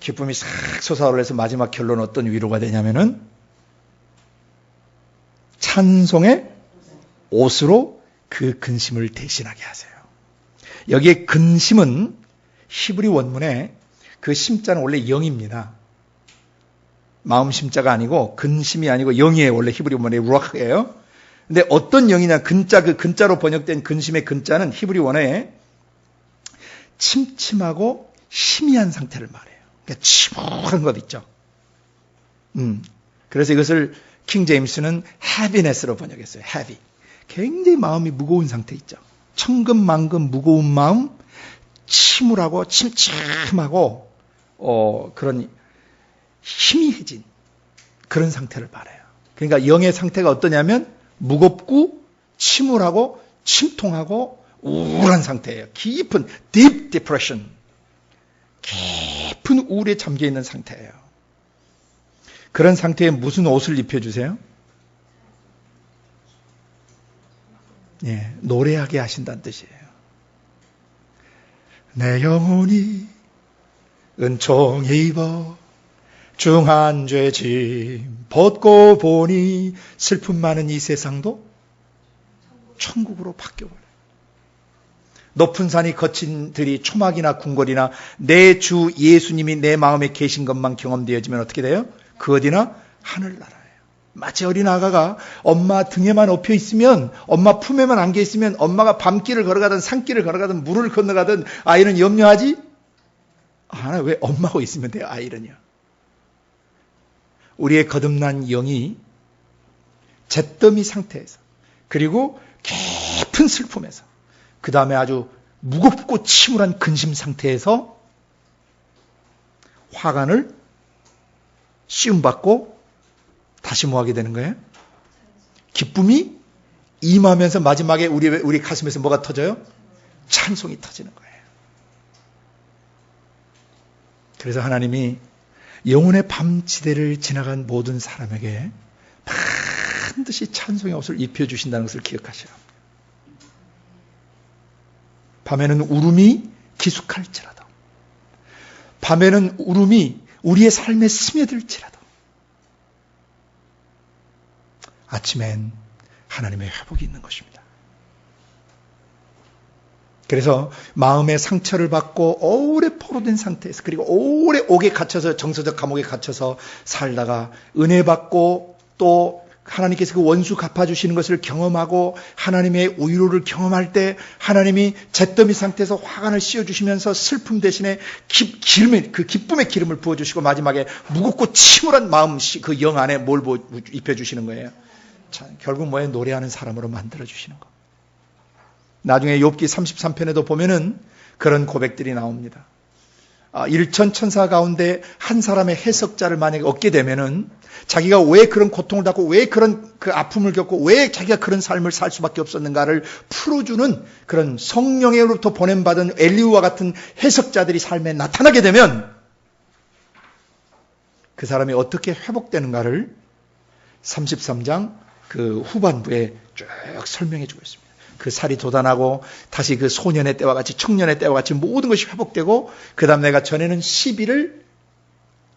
기쁨이 싹 솟아올라서 마지막 결론은 어떤 위로가 되냐면은 찬송의 옷으로 그 근심을 대신하게 하세요. 여기에 근심은 히브리 원문에 그 심자는 원래 영입니다. 마음 심자가 아니고 근심이 아니고 영이에요. 원래 히브리 원문의 루아흐예요. 근데 어떤 영이냐? 근자, 그 근자로 번역된 근심의 근자는 히브리 원어에 침침하고 희미한 상태를 말해요. 그러니까 침울한 것 있죠. 그래서 이것을 킹 제임스는 heaviness로 번역했어요. heavy. 굉장히 마음이 무거운 상태 있죠. 천근만근 무거운 마음, 침울하고 침침하고 그런 희미해진 그런 상태를 말해요. 그러니까 영의 상태가 어떠냐면 무겁고 침울하고 침통하고 우울한 상태예요. 깊은 deep depression, 깊은 우울에 잠겨 있는 상태예요. 그런 상태에 무슨 옷을 입혀주세요? 예, 노래하게 하신다는 뜻이에요. 내 영혼이 은총에 입어 중한 죄짐 벗고 보니 슬픔 많은 이 세상도 천국으로 바뀌어버려요. 높은 산이 거친 들이 초막이나 궁궐이나 내 주 예수님이 내 마음에 계신 것만 경험되어지면 어떻게 돼요? 그 어디나 하늘나라예요. 마치 어린 아가가 엄마 등에만 업혀 있으면, 엄마 품에만 안겨 있으면 엄마가 밤길을 걸어가든 산길을 걸어가든 물을 건너가든 아이는 염려하지 않아요. 왜? 엄마하고 있으면 돼요. 아이는요. 우리의 거듭난 영이 잿더미 상태에서, 그리고 깊은 슬픔에서, 그 다음에 아주 무겁고 침울한 근심 상태에서 화관을 씌움받고 다시 뭐 하게 되는 거예요? 기쁨이 임하면서 마지막에 우리 가슴에서 뭐가 터져요? 찬송이 터지는 거예요. 그래서 하나님이 영혼의 밤지대를 지나간 모든 사람에게 반드시 찬송의 옷을 입혀주신다는 것을 기억하시라. 밤에는 울음이 기숙할지라도, 밤에는 울음이 우리의 삶에 스며들지라도, 아침엔 하나님의 회복이 있는 것입니다. 그래서 마음의 상처를 받고 오래 포로된 상태에서, 그리고 오래 옥에 갇혀서, 정서적 감옥에 갇혀서 살다가 은혜 받고 또 하나님께서 그 원수 갚아주시는 것을 경험하고 하나님의 위로를 경험할 때 하나님이 잿더미 상태에서 화관을 씌워주시면서 슬픔 대신에 그 기쁨의 기름을 부어주시고 마지막에 무겁고 침울한 마음, 그 영 안에 뭘 입혀주시는 거예요? 자, 결국 뭐예요? 노래하는 사람으로 만들어주시는 거. 나중에 욥기 33편에도 보면은 그런 고백들이 나옵니다. 일천 천사 가운데 한 사람의 해석자를 만약에 얻게 되면은 자기가 왜 그런 고통을 받고 왜 그런 그 아픔을 겪고 왜 자기가 그런 삶을 살 수밖에 없었는가를 풀어주는 그런 성령으로부터 보냄받은 엘리우와 같은 해석자들이 삶에 나타나게 되면 그 사람이 어떻게 회복되는가를 33장 그 후반부에 쭉 설명해 주고 있습니다. 그 살이 돋아나고 다시 그 소년의 때와 같이 청년의 때와 같이 모든 것이 회복되고, 그 다음 내가 전에는 시비를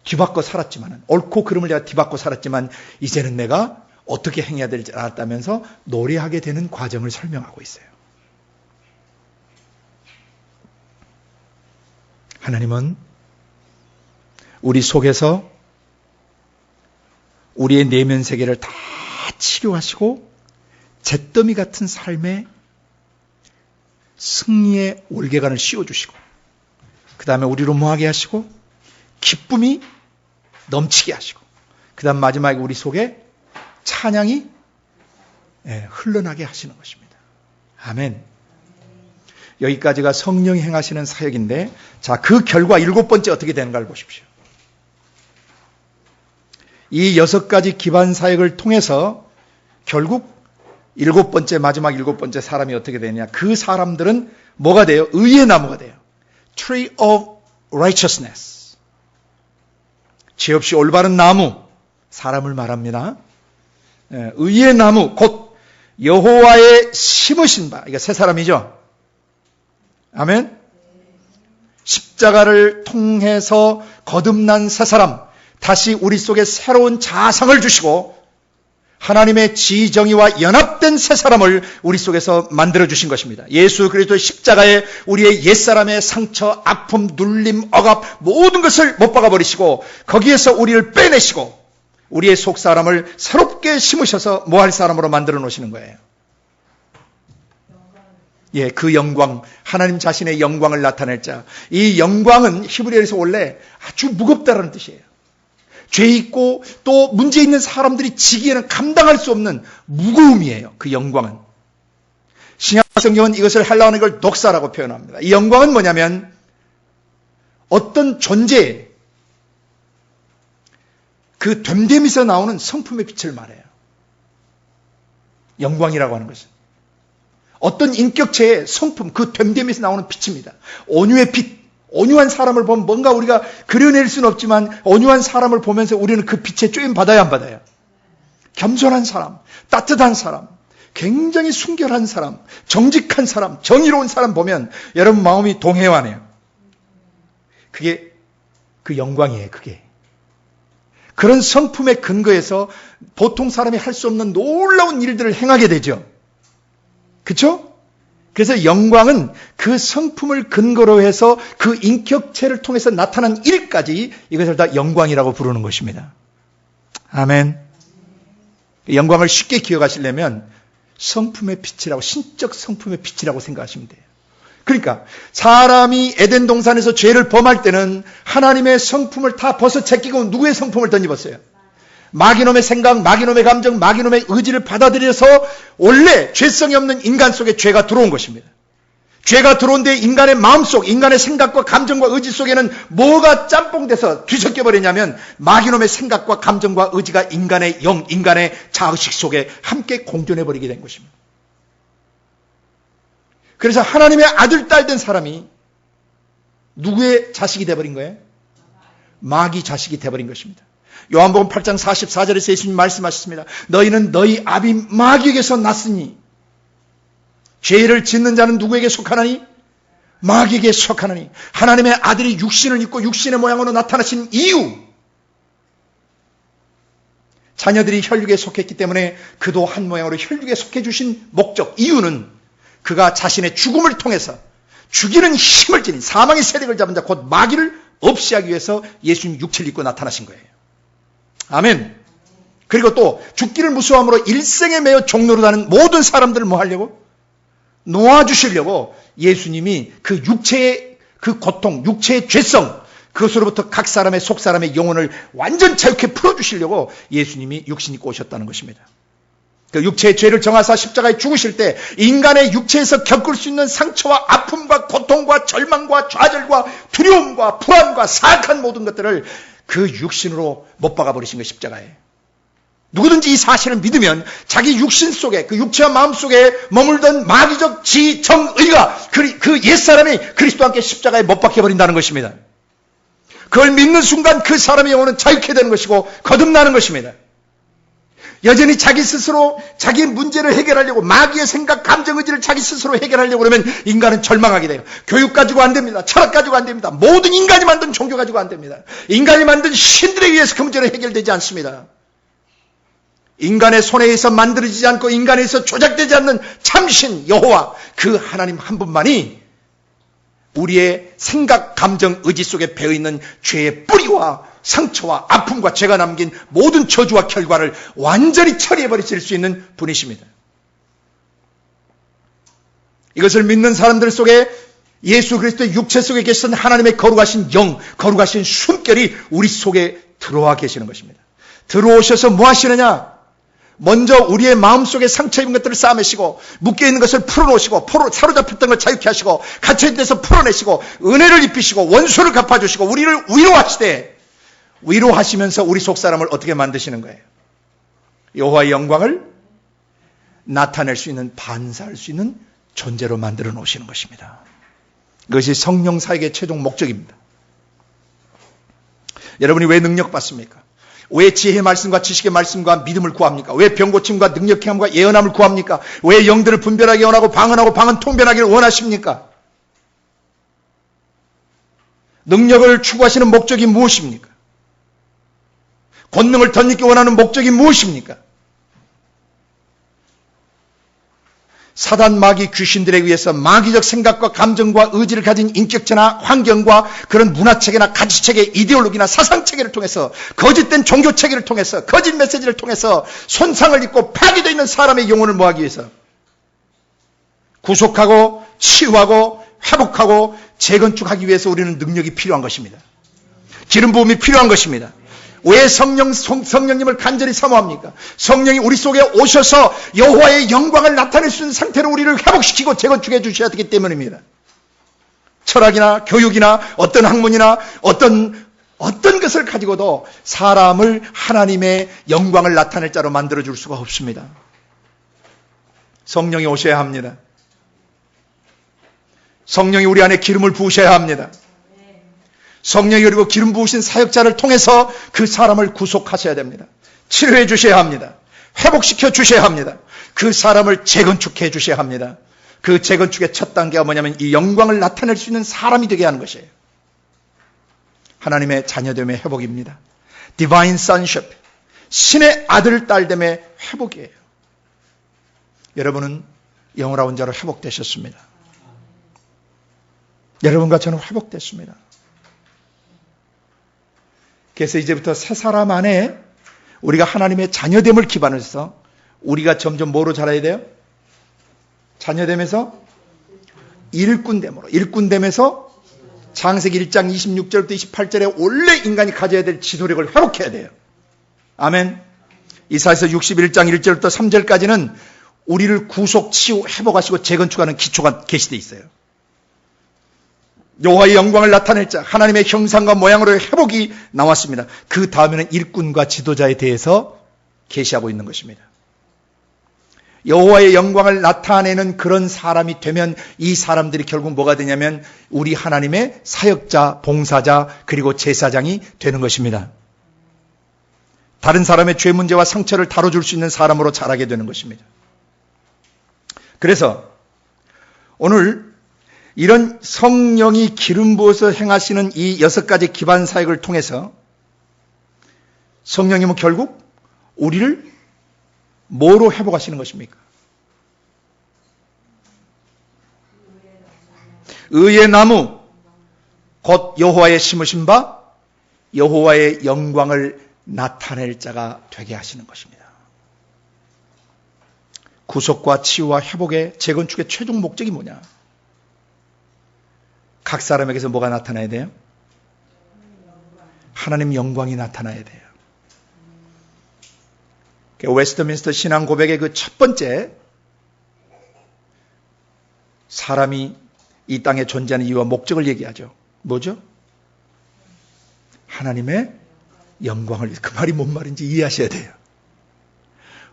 뒤바꿔 살았지만, 옳고 그름을 내가 뒤바꿔 살았지만 이제는 내가 어떻게 행해야 될지 알았다면서 노래하게 되는 과정을 설명하고 있어요. 하나님은 우리 속에서 우리의 내면 세계를 다 치료하시고 잿더미 같은 삶에 승리의 올개관을 씌워주시고 그 다음에 우리로 뭐하게 하시고 기쁨이 넘치게 하시고 그 다음 마지막에 우리 속에 찬양이 흘러나게 하시는 것입니다. 아멘. 여기까지가 성령이 행하시는 사역인데, 자, 그 결과 7번째 어떻게 되는가를 보십시오. 이 6가지 기반 사역을 통해서 결국 7번째, 마지막 7번째 사람이 어떻게 되느냐. 그 사람들은 뭐가 돼요? 의의 나무가 돼요. Tree of Righteousness. 죄 없이 올바른 나무, 사람을 말합니다. 의의 나무, 곧 여호와의 심으신 바. 이게 새 사람이죠. 아멘. 십자가를 통해서 거듭난 새 사람, 다시 우리 속에 새로운 자성을 주시고 하나님의 지정의와 연합된 새 사람을 우리 속에서 만들어주신 것입니다. 예수 그리스도의 십자가에 우리의 옛사람의 상처, 아픔, 눌림, 억압 모든 것을 못 박아버리시고 거기에서 우리를 빼내시고 우리의 속사람을 새롭게 심으셔서 뭐 할 사람으로 만들어 놓으시는 거예요. 예, 그 영광, 하나님 자신의 영광을 나타낼 자. 이 영광은 히브리어에서 원래 아주 무겁다라는 뜻이에요. 죄 있고 또 문제 있는 사람들이 지기에는 감당할 수 없는 무거움이에요. 그 영광은. 신약 성경은 이것을 헬라어는 이걸 독사라고 표현합니다. 이 영광은 뭐냐면 어떤 존재, 그 됨됨이에서 나오는 성품의 빛을 말해요. 영광이라고 하는 것은. 어떤 인격체의 성품, 그 됨됨이에서 나오는 빛입니다. 온유의 빛. 온유한 사람을 보면 뭔가 우리가 그려낼 수는 없지만 온유한 사람을 보면서 우리는 그 빛에 쪼임 받아야 안 받아요? 겸손한 사람, 따뜻한 사람, 굉장히 순결한 사람, 정직한 사람, 정의로운 사람 보면 여러분 마음이 동해와네요. 그게 그 영광이에요. 그게. 그런 성품의 근거에서 보통 사람이 할 수 없는 놀라운 일들을 행하게 되죠. 그렇죠? 그래서 영광은 그 성품을 근거로 해서 그 인격체를 통해서 나타난 일까지 이것을 다 영광이라고 부르는 것입니다. 아멘. 영광을 쉽게 기억하시려면 성품의 빛이라고, 신적 성품의 빛이라고 생각하시면 돼요. 그러니까 사람이 에덴 동산에서 죄를 범할 때는 하나님의 성품을 다 벗어 제끼고 누구의 성품을 덧입었어요? 마귀놈의 생각, 마귀놈의 감정, 마귀놈의 의지를 받아들여서 원래 죄성이 없는 인간 속에 죄가 들어온 것입니다. 죄가 들어온 데 인간의 마음속, 인간의 생각과 감정과 의지 속에는 뭐가 짬뽕돼서 뒤섞여버리냐면 마귀놈의 생각과 감정과 의지가 인간의 영, 인간의 자의식 속에 함께 공존해버리게 된 것입니다. 그래서 하나님의 아들, 딸 된 사람이 누구의 자식이 돼버린 거예요? 마귀 자식이 돼버린 것입니다. 요한복음 8장 44절에서 예수님 말씀하셨습니다. 너희는 너희 아비 마귀에게서 났으니 죄를 짓는 자는 누구에게 속하나니? 마귀에게 속하나니. 하나님의 아들이 육신을 입고 육신의 모양으로 나타나신 이유, 자녀들이 혈육에 속했기 때문에 그도 한 모양으로 혈육에 속해 주신 목적, 이유는 그가 자신의 죽음을 통해서 죽이는 힘을 지닌 사망의 세력을 잡은 자 곧 마귀를 없이 하기 위해서 예수님 육체를 입고 나타나신 거예요. 아멘. 그리고 또 죽기를 무서워함으로 일생에 매여 종노릇하는 모든 사람들을 뭐 하려고? 놓아주시려고 예수님이 그 육체의 그 고통, 육체의 죄성, 그것으로부터 각 사람의 속 사람의 영혼을 완전 자유케 풀어주시려고 예수님이 육신 입고 오셨다는 것입니다. 그 육체의 죄를 정하사 십자가에 죽으실 때 인간의 육체에서 겪을 수 있는 상처와 아픔과 고통과 절망과 좌절과 두려움과 불안과 사악한 모든 것들을 그 육신으로 못 박아버리신 거예요. 십자가에. 누구든지 이 사실을 믿으면 자기 육신 속에, 그 육체와 마음 속에 머물던 마귀적 지정의가 그 옛사람이 그리스도와 함께 십자가에 못 박혀버린다는 것입니다. 그걸 믿는 순간 그 사람의 영혼은 자유케 되는 것이고 거듭나는 것입니다. 여전히 자기 스스로 자기 문제를 해결하려고 마귀의 생각, 감정, 의지를 자기 스스로 해결하려고 그러면 인간은 절망하게 돼요. 교육 가지고 안 됩니다. 철학 가지고 안 됩니다. 모든 인간이 만든 종교 가지고 안 됩니다. 인간이 만든 신들에 의해서 그 문제는 해결되지 않습니다. 인간의 손에 의해서 만들어지지 않고 인간에 의해서 조작되지 않는 참신 여호와, 그 하나님 한 분만이 우리의 생각, 감정, 의지 속에 배어있는 죄의 뿌리와 상처와 아픔과 죄가 남긴 모든 저주와 결과를 완전히 처리해버리실 수 있는 분이십니다. 이것을 믿는 사람들 속에 예수 그리스도의 육체 속에 계신 하나님의 거룩하신 영, 거룩하신 숨결이 우리 속에 들어와 계시는 것입니다. 들어오셔서 뭐 하시느냐? 먼저 우리의 마음속에 상처 입은 것들을 싸매시고 묶여있는 것을 풀어놓으시고 사로잡혔던 걸 자유케 하시고 갇혀있는 데서 풀어내시고 은혜를 입히시고 원수를 갚아주시고 우리를 위로하시되 위로하시면서 우리 속사람을 어떻게 만드시는 거예요? 여호와의 영광을 나타낼 수 있는, 반사할 수 있는 존재로 만들어 놓으시는 것입니다. 그것이 성령 사역의 최종 목적입니다. 여러분이 왜 능력 받습니까? 왜 지혜의 말씀과 지식의 말씀과 믿음을 구합니까? 왜 병고침과 능력행함과 예언함을 구합니까? 왜 영들을 분별하게 원하고 방언하고 방언 통변하기를 원하십니까? 능력을 추구하시는 목적이 무엇입니까? 권능을 덧입기 원하는 목적이 무엇입니까? 사단, 마귀, 귀신들에 의해서 마귀적 생각과 감정과 의지를 가진 인격체나 환경과 그런 문화체계나 가치체계, 이데올로기나 사상체계를 통해서 거짓된 종교체계를 통해서 거짓 메시지를 통해서 손상을 입고 파괴되어 있는 사람의 영혼을 뭐하기 위해서 구속하고 치유하고 회복하고 재건축하기 위해서 우리는 능력이 필요한 것입니다. 기름 부음이 필요한 것입니다. 왜 성령님을 간절히 사모합니까? 성령이 우리 속에 오셔서 여호와의 영광을 나타낼 수 있는 상태로 우리를 회복시키고 재건축해 주셔야 되기 때문입니다. 철학이나 교육이나 어떤 학문이나 어떤 것을 가지고도 사람을 하나님의 영광을 나타낼 자로 만들어 줄 수가 없습니다. 성령이 오셔야 합니다. 성령이 우리 안에 기름을 부으셔야 합니다. 성령이 그리고 기름 부으신 사역자를 통해서 그 사람을 구속하셔야 됩니다. 치료해 주셔야 합니다. 회복시켜 주셔야 합니다. 그 사람을 재건축해 주셔야 합니다. 그 재건축의 첫 단계가 뭐냐면 이 영광을 나타낼 수 있는 사람이 되게 하는 것이에요. 하나님의 자녀됨의 회복입니다. Divine Sonship, 신의 아들, 딸됨의 회복이에요. 여러분은 영원한 자로 회복되셨습니다. 여러분과 저는 회복됐습니다. 그래서 이제부터 새 사람 안에 우리가 하나님의 자녀됨을 기반으로 해서 우리가 점점 뭐로 자라야 돼요? 자녀됨에서 일꾼됨으로, 일꾼됨에서 창세기 1장 26절부터 28절에 원래 인간이 가져야 될 지도력을 회복해야 돼요. 아멘. 이사야서 61장 1절부터 3절까지는 우리를 구속, 치유, 회복하시고 재건축하는 기초가 게시되어 있어요. 여호와의 영광을 나타낼 자, 하나님의 형상과 모양으로의 회복이 나왔습니다. 그 다음에는 일꾼과 지도자에 대해서 계시하고 있는 것입니다. 여호와의 영광을 나타내는 그런 사람이 되면 이 사람들이 결국 뭐가 되냐면 우리 하나님의 사역자, 봉사자, 그리고 제사장이 되는 것입니다. 다른 사람의 죄 문제와 상처를 다뤄줄 수 있는 사람으로 자라게 되는 것입니다. 그래서 오늘 이런 성령이 기름 부어서 행하시는 이 6가지 기반 사역을 통해서 성령님은 결국 우리를 뭐로 회복하시는 것입니까? 의의 나무, 곧 여호와의 심으신 바 여호와의 영광을 나타낼 자가 되게 하시는 것입니다. 구속과 치유와 회복의 재건축의 최종 목적이 뭐냐? 각 사람에게서 뭐가 나타나야 돼요? 하나님 영광이 나타나야 돼요. 웨스트민스터 신앙 고백의 그 첫 번째, 사람이 이 땅에 존재하는 이유와 목적을 얘기하죠. 뭐죠? 하나님의 영광을, 그 말이 뭔 말인지 이해하셔야 돼요.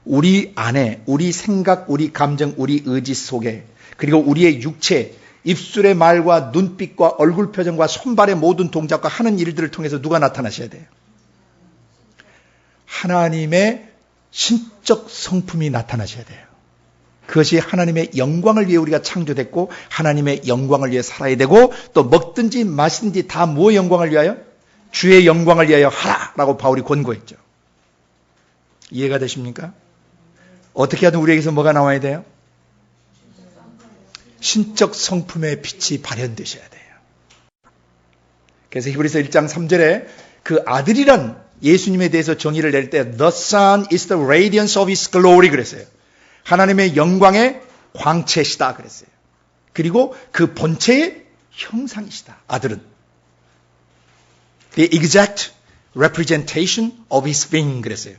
우리 안에, 우리 생각, 우리 감정, 우리 의지 속에, 그리고 우리의 육체, 입술의 말과 눈빛과 얼굴 표정과 손발의 모든 동작과 하는 일들을 통해서 누가 나타나셔야 돼요? 하나님의 신적 성품이 나타나셔야 돼요. 그것이 하나님의 영광을 위해 우리가 창조됐고 하나님의 영광을 위해 살아야 되고 또 먹든지 마시든지 다 무엇의 영광을 위하여? 주의 영광을 위하여 하라라고 바울이 권고했죠. 이해가 되십니까? 어떻게 하든 우리에게서 뭐가 나와야 돼요? 신적 성품의 빛이 발현되셔야 돼요. 그래서 히브리서 1장 3절에 그 아들이란 예수님에 대해서 정의를 낼 때 The Son is the radiance of His glory 그랬어요. 하나님의 영광의 광채시다 그랬어요. 그리고 그 본체의 형상이시다. 아들은 The exact representation of His being 그랬어요.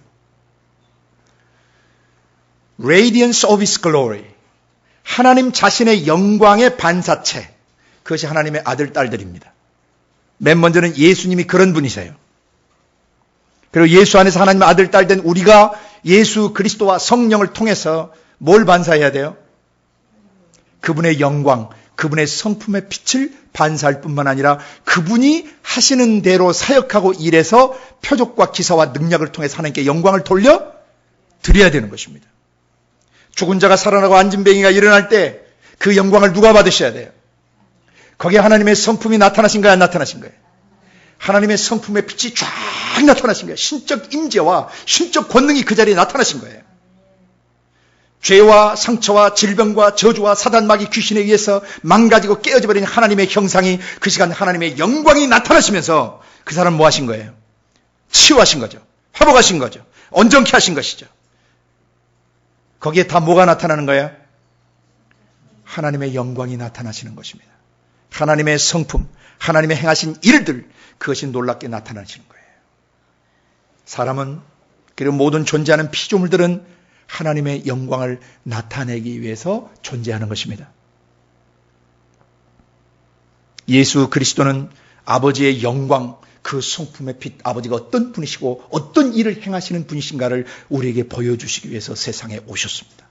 Radiance of His glory. 하나님 자신의 영광의 반사체. 그것이 하나님의 아들, 딸들입니다. 맨 먼저는 예수님이 그런 분이세요. 그리고 예수 안에서 하나님의 아들, 딸 된 우리가 예수 그리스도와 성령을 통해서 뭘 반사해야 돼요? 그분의 영광, 그분의 성품의 빛을 반사할 뿐만 아니라 그분이 하시는 대로 사역하고 일해서 표적과 기사와 능력을 통해서 하나님께 영광을 돌려 드려야 되는 것입니다. 죽은 자가 살아나고 앉은 뱅이가 일어날 때 그 영광을 누가 받으셔야 돼요? 거기에 하나님의 성품이 나타나신 거야, 안 나타나신 거예요? 하나님의 성품의 빛이 쫙 나타나신 거예요. 신적 임재와 신적 권능이 그 자리에 나타나신 거예요. 죄와 상처와 질병과 저주와 사단마귀 귀신에 의해서 망가지고 깨어져버린 하나님의 형상이 그 시간 하나님의 영광이 나타나시면서 그 사람 뭐 하신 거예요? 치유하신 거죠. 회복하신 거죠. 온전케 하신 것이죠. 거기에 다 뭐가 나타나는 거예요? 하나님의 영광이 나타나시는 것입니다. 하나님의 성품, 하나님의 행하신 일들, 그것이 놀랍게 나타나시는 거예요. 사람은, 그리고 모든 존재하는 피조물들은 하나님의 영광을 나타내기 위해서 존재하는 것입니다. 예수 그리스도는 아버지의 영광, 그 성품의 빛, 아버지가 어떤 분이시고 어떤 일을 행하시는 분이신가를 우리에게 보여주시기 위해서 세상에 오셨습니다.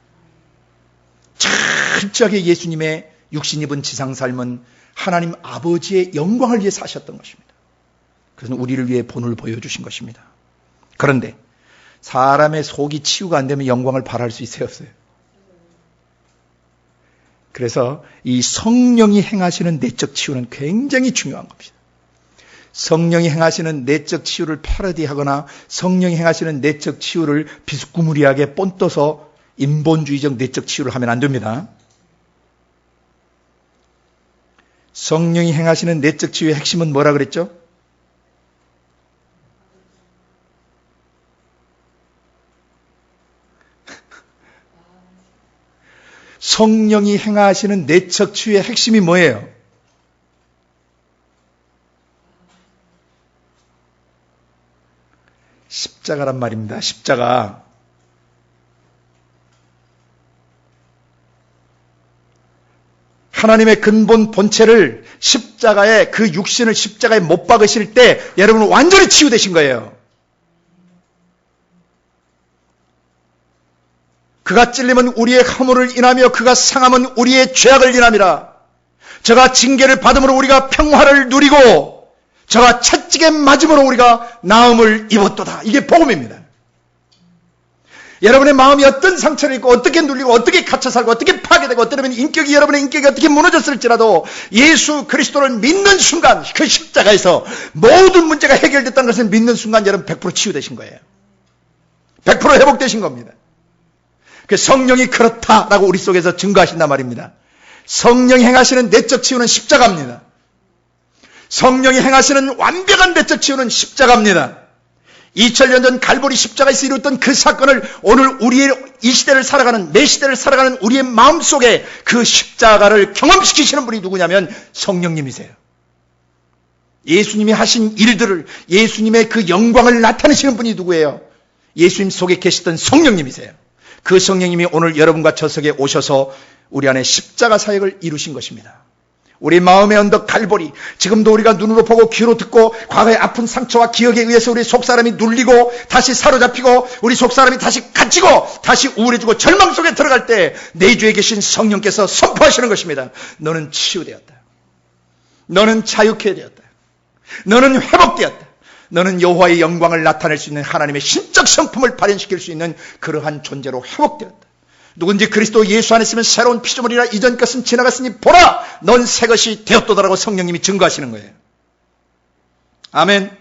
철저하게 예수님의 육신 입은 지상 삶은 하나님 아버지의 영광을 위해 사셨던 것입니다. 그래서 우리를 위해 본을 보여주신 것입니다. 그런데 사람의 속이 치유가 안 되면 영광을 발할 수 있어요, 없어요? 그래서 이 성령이 행하시는 내적 치유는 굉장히 중요한 겁니다. 성령이 행하시는 내적 치유를 패러디하거나 성령이 행하시는 내적 치유를 비스꾸무리하게 뻔떠서 인본주의적 내적 치유를 하면 안 됩니다. 성령이 행하시는 내적 치유의 핵심은 뭐라 그랬죠? 성령이 행하시는 내적 치유의 핵심이 뭐예요? 십자가란 말입니다. 십자가. 하나님의 근본 본체를 십자가에 그 육신을 십자가에 못 박으실 때 여러분은 완전히 치유되신 거예요. 그가 찔림은 우리의 허물을 인하며 그가 상함은 우리의 죄악을 인함이라. 저가 징계를 받음으로 우리가 평화를 누리고 저가 채찍에 맞음으로 우리가 나음을 입었도다. 이게 복음입니다. 여러분의 마음이 어떤 상처를 입고 어떻게 눌리고 어떻게 갇혀 살고 어떻게 파괴되고 어쩌면 여러분의 인격이 어떻게 무너졌을지라도 예수 그리스도를 믿는 순간 그 십자가에서 모든 문제가 해결됐다는 것을 믿는 순간 여러분 100% 치유되신 거예요. 100% 회복되신 겁니다. 그 성령이 그렇다라고 우리 속에서 증거하신단 말입니다. 성령이 행하시는 내적 치유는 십자가입니다. 성령이 행하시는 완벽한 내적 치유는 십자가입니다. 2000년 전 갈보리 십자가에서 이루었던 그 사건을 오늘 우리의 이 시대를 살아가는, 내 시대를 살아가는 우리의 마음속에 그 십자가를 경험시키시는 분이 누구냐면 성령님이세요. 예수님이 하신 일들을, 예수님의 그 영광을 나타내시는 분이 누구예요? 예수님 속에 계시던 성령님이세요. 그 성령님이 오늘 여러분과 저석에 오셔서 우리 안에 십자가 사역을 이루신 것입니다. 우리 마음의 언덕 갈보리, 지금도 우리가 눈으로 보고 귀로 듣고 과거의 아픈 상처와 기억에 의해서 우리 속사람이 눌리고 다시 사로잡히고 우리 속사람이 다시 갇히고 다시 우울해지고 절망 속에 들어갈 때 내주에 계신 성령께서 선포하시는 것입니다. 너는 치유되었다. 너는 자유케 되었다. 너는 회복되었다. 너는 여호와의 영광을 나타낼 수 있는 하나님의 신적 성품을 발현시킬 수 있는 그러한 존재로 회복되었다. 누군지 그리스도 예수 안에 있으면 새로운 피조물이라 이전 것은 지나갔으니 보라 넌 새 것이 되었도다라고 성령님이 증거하시는 거예요. 아멘.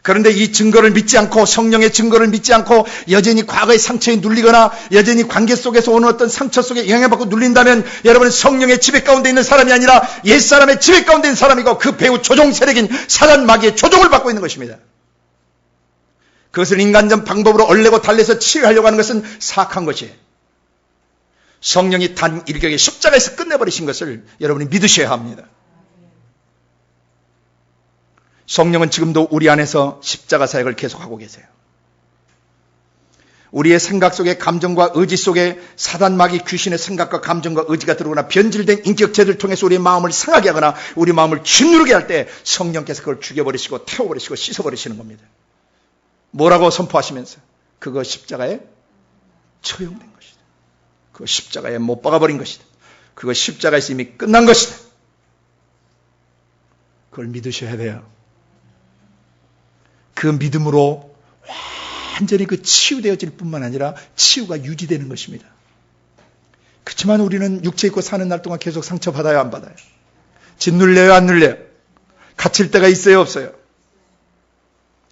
그런데 이 증거를 믿지 않고, 성령의 증거를 믿지 않고 여전히 과거의 상처에 눌리거나 여전히 관계 속에서 오는 어떤 상처 속에 영향받고 눌린다면 여러분은 성령의 지배 가운데 있는 사람이 아니라 옛사람의 지배 가운데 있는 사람이고, 그 배후 조종 세력인 사단 마귀의 조종을 받고 있는 것입니다. 그것을 인간적 방법으로 얼레고 달래서 치유하려고 하는 것은 사악한 것이에요. 성령이 단 일격에 십자가에서 끝내버리신 것을 여러분이 믿으셔야 합니다. 성령은 지금도 우리 안에서 십자가 사역을 계속하고 계세요. 우리의 생각 속에, 감정과 의지 속에 사단 마귀 귀신의 생각과 감정과 의지가 들어오거나 변질된 인격체를 통해서 우리의 마음을 상하게 하거나 우리 마음을 짓누르게 할 때 성령께서 그걸 죽여버리시고 태워버리시고 씻어버리시는 겁니다. 뭐라고 선포하시면서? 그거 십자가에 처형된 것이다. 그거 십자가에 못 박아버린 것이다. 그거 십자가에서 이미 끝난 것이다. 그걸 믿으셔야 돼요. 그 믿음으로 완전히 그 치유되어질 뿐만 아니라 치유가 유지되는 것입니다. 그렇지만 우리는 육체 입고 사는 날 동안 계속 상처받아요, 안 받아요? 짓눌려요, 안 눌려요? 갇힐 때가 있어요, 없어요?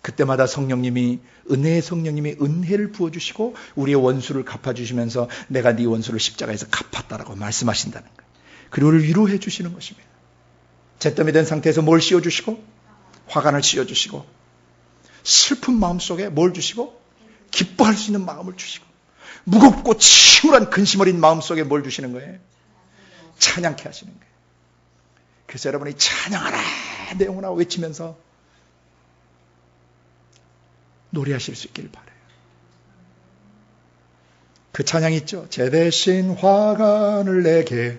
그때마다 성령님이, 은혜의 성령님이 은혜를 부어주시고 우리의 원수를 갚아주시면서 내가 네 원수를 십자가에서 갚았다라고 말씀하신다는 거예요. 그리고 우리를 위로해 주시는 것입니다. 잿더미 된 상태에서 뭘 씌워주시고? 화관을 씌워주시고, 슬픈 마음 속에 뭘 주시고? 기뻐할 수 있는 마음을 주시고, 무겁고 침울한 근심 어린 마음 속에 뭘 주시는 거예요? 찬양케 하시는 거예요. 그래서 여러분이 찬양하라 내 영혼아 외치면서 노래하실 수 있길 바라요. 그 찬양 있죠? 제 대신 화관을 내게,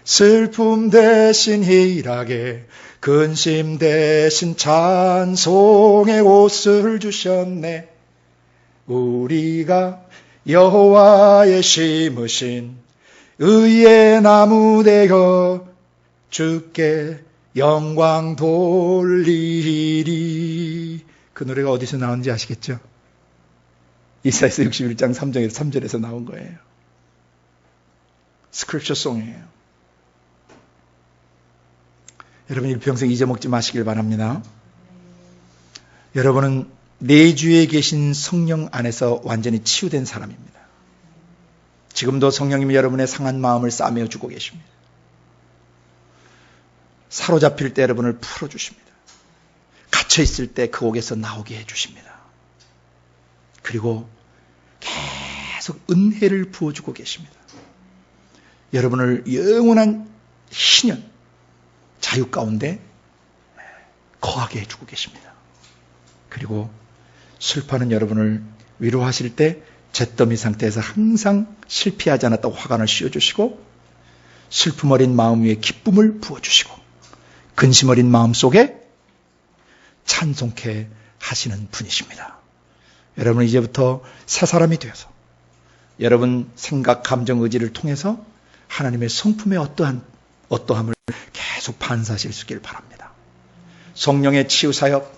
슬픔 대신 희락에, 근심 대신 찬송의 옷을 주셨네. 우리가 여호와의 심으신 의의 나무 되어 주께 영광 돌리리. 그 노래가 어디서 나오는지 아시겠죠? 이사야서 61장 3절에서 3절에서 나온 거예요. 스크립처 송이에요. 여러분 일평생 잊어먹지 마시길 바랍니다. 여러분은 내주에 계신 성령 안에서 완전히 치유된 사람입니다. 지금도 성령님이 여러분의 상한 마음을 싸매어 주고 계십니다. 사로잡힐 때 여러분을 풀어주십니다. 갇혀있을 때 그 옥에서 나오게 해주십니다. 그리고 계속 은혜를 부어주고 계십니다. 여러분을 영원한 희년, 자유 가운데 거하게 해주고 계십니다. 그리고 슬퍼하는 여러분을 위로하실 때 잿더미 상태에서 항상 실패하지 않았다고 화관을 씌워주시고, 슬픔 어린 마음 위에 기쁨을 부어주시고, 근심 어린 마음 속에 찬송케 하시는 분이십니다. 여러분은 이제부터 새 사람이 되어서 여러분 생각, 감정, 의지를 통해서 하나님의 성품의 어떠함을 계속 반사하실 수 있길 바랍니다. 성령의 치유 사역,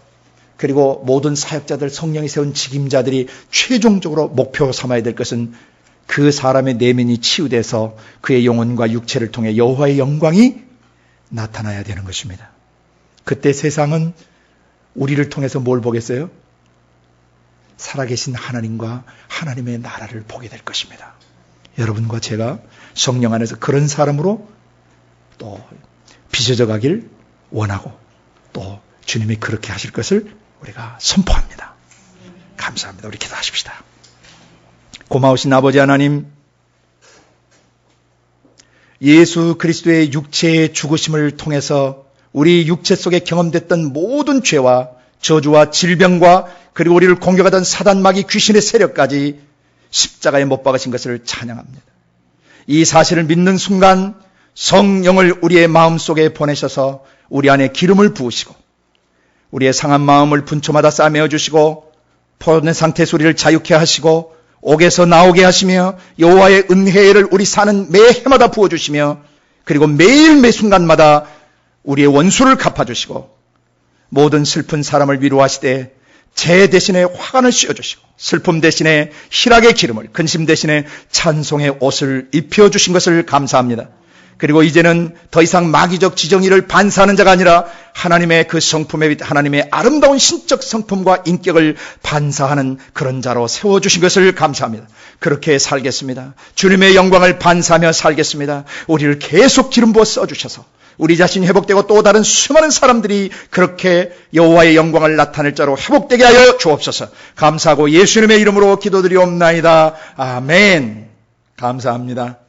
그리고 모든 사역자들, 성령이 세운 직임자들이 최종적으로 목표 삼아야 될 것은 그 사람의 내면이 치유돼서 그의 영혼과 육체를 통해 여호와의 영광이 나타나야 되는 것입니다. 그때 세상은 우리를 통해서 뭘 보겠어요? 살아계신 하나님과 하나님의 나라를 보게 될 것입니다. 여러분과 제가 성령 안에서 그런 사람으로 또 빚어져 가길 원하고, 또 주님이 그렇게 하실 것을 우리가 선포합니다. 감사합니다. 우리 기도하십시다. 고마우신 아버지 하나님, 예수 그리스도의 육체의 죽으심을 통해서 우리 육체 속에 경험됐던 모든 죄와 저주와 질병과 그리고 우리를 공격하던 사단 마귀 귀신의 세력까지 십자가에 못 박으신 것을 찬양합니다. 이 사실을 믿는 순간 성령을 우리의 마음속에 보내셔서 우리 안에 기름을 부으시고 우리의 상한 마음을 분초마다 싸매어 주시고 포로된 상태에서 우리를 자유케 하시고 옥에서 나오게 하시며 여호와의 은혜를 우리 사는 매 해마다 부어주시며 그리고 매일 매 순간마다 우리의 원수를 갚아주시고 모든 슬픈 사람을 위로하시되 재 대신에 화관을 씌워주시고 슬픔 대신에 희락의 기름을, 근심 대신에 찬송의 옷을 입혀주신 것을 감사합니다. 그리고 이제는 더 이상 마귀적 지정의를 반사하는 자가 아니라 하나님의 그 성품에 하나님의 아름다운 신적 성품과 인격을 반사하는 그런 자로 세워주신 것을 감사합니다. 그렇게 살겠습니다. 주님의 영광을 반사하며 살겠습니다. 우리를 계속 기름 부어 써주셔서 우리 자신이 회복되고 또 다른 수많은 사람들이 그렇게 여호와의 영광을 나타낼 자로 회복되게 하여 주옵소서. 감사하고 예수님의 이름으로 기도드리옵나이다. 아멘. 감사합니다.